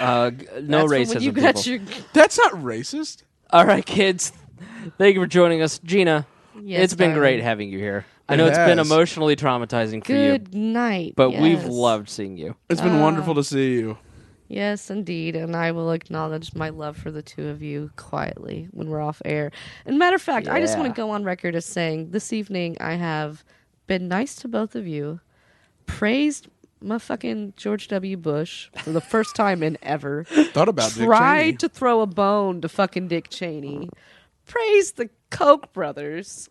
no That's racism. when you people. got your... That's not racist. All right, kids. Thank you for joining us, Gina. Yes, it's been darling. great having you here. I It know it's been has. emotionally traumatizing for you, Good night. but we've yes. loved seeing you. It's been wonderful to see you. Yes, indeed. And I will acknowledge my love for the two of you quietly when we're off air. And matter of fact, I just want Yeah. to go on record as saying this evening I have been nice to both of you, praised my fucking George W. Bush for the first time in ever, Thought about Dick Cheney. tried to throw a bone to fucking Dick Cheney, praised the Koch brothers.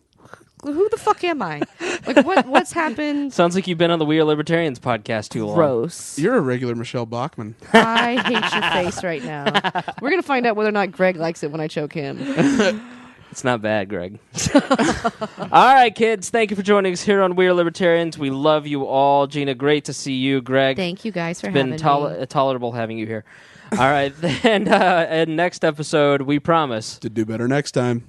Who the fuck am I? Like, what's happened? Sounds like you've been on the We Are Libertarians podcast too long. Gross. You're a regular Michelle Bachmann. I hate your face right now. We're going to find out whether or not Greg likes it when I choke him. It's not bad, Greg. All right, kids. Thank you for joining us here on We Are Libertarians. We love you all. Gina, great to see you. Greg, Thank you guys for it's been having me. tolerable having you here. All right. And next episode, we promise. To do better next time.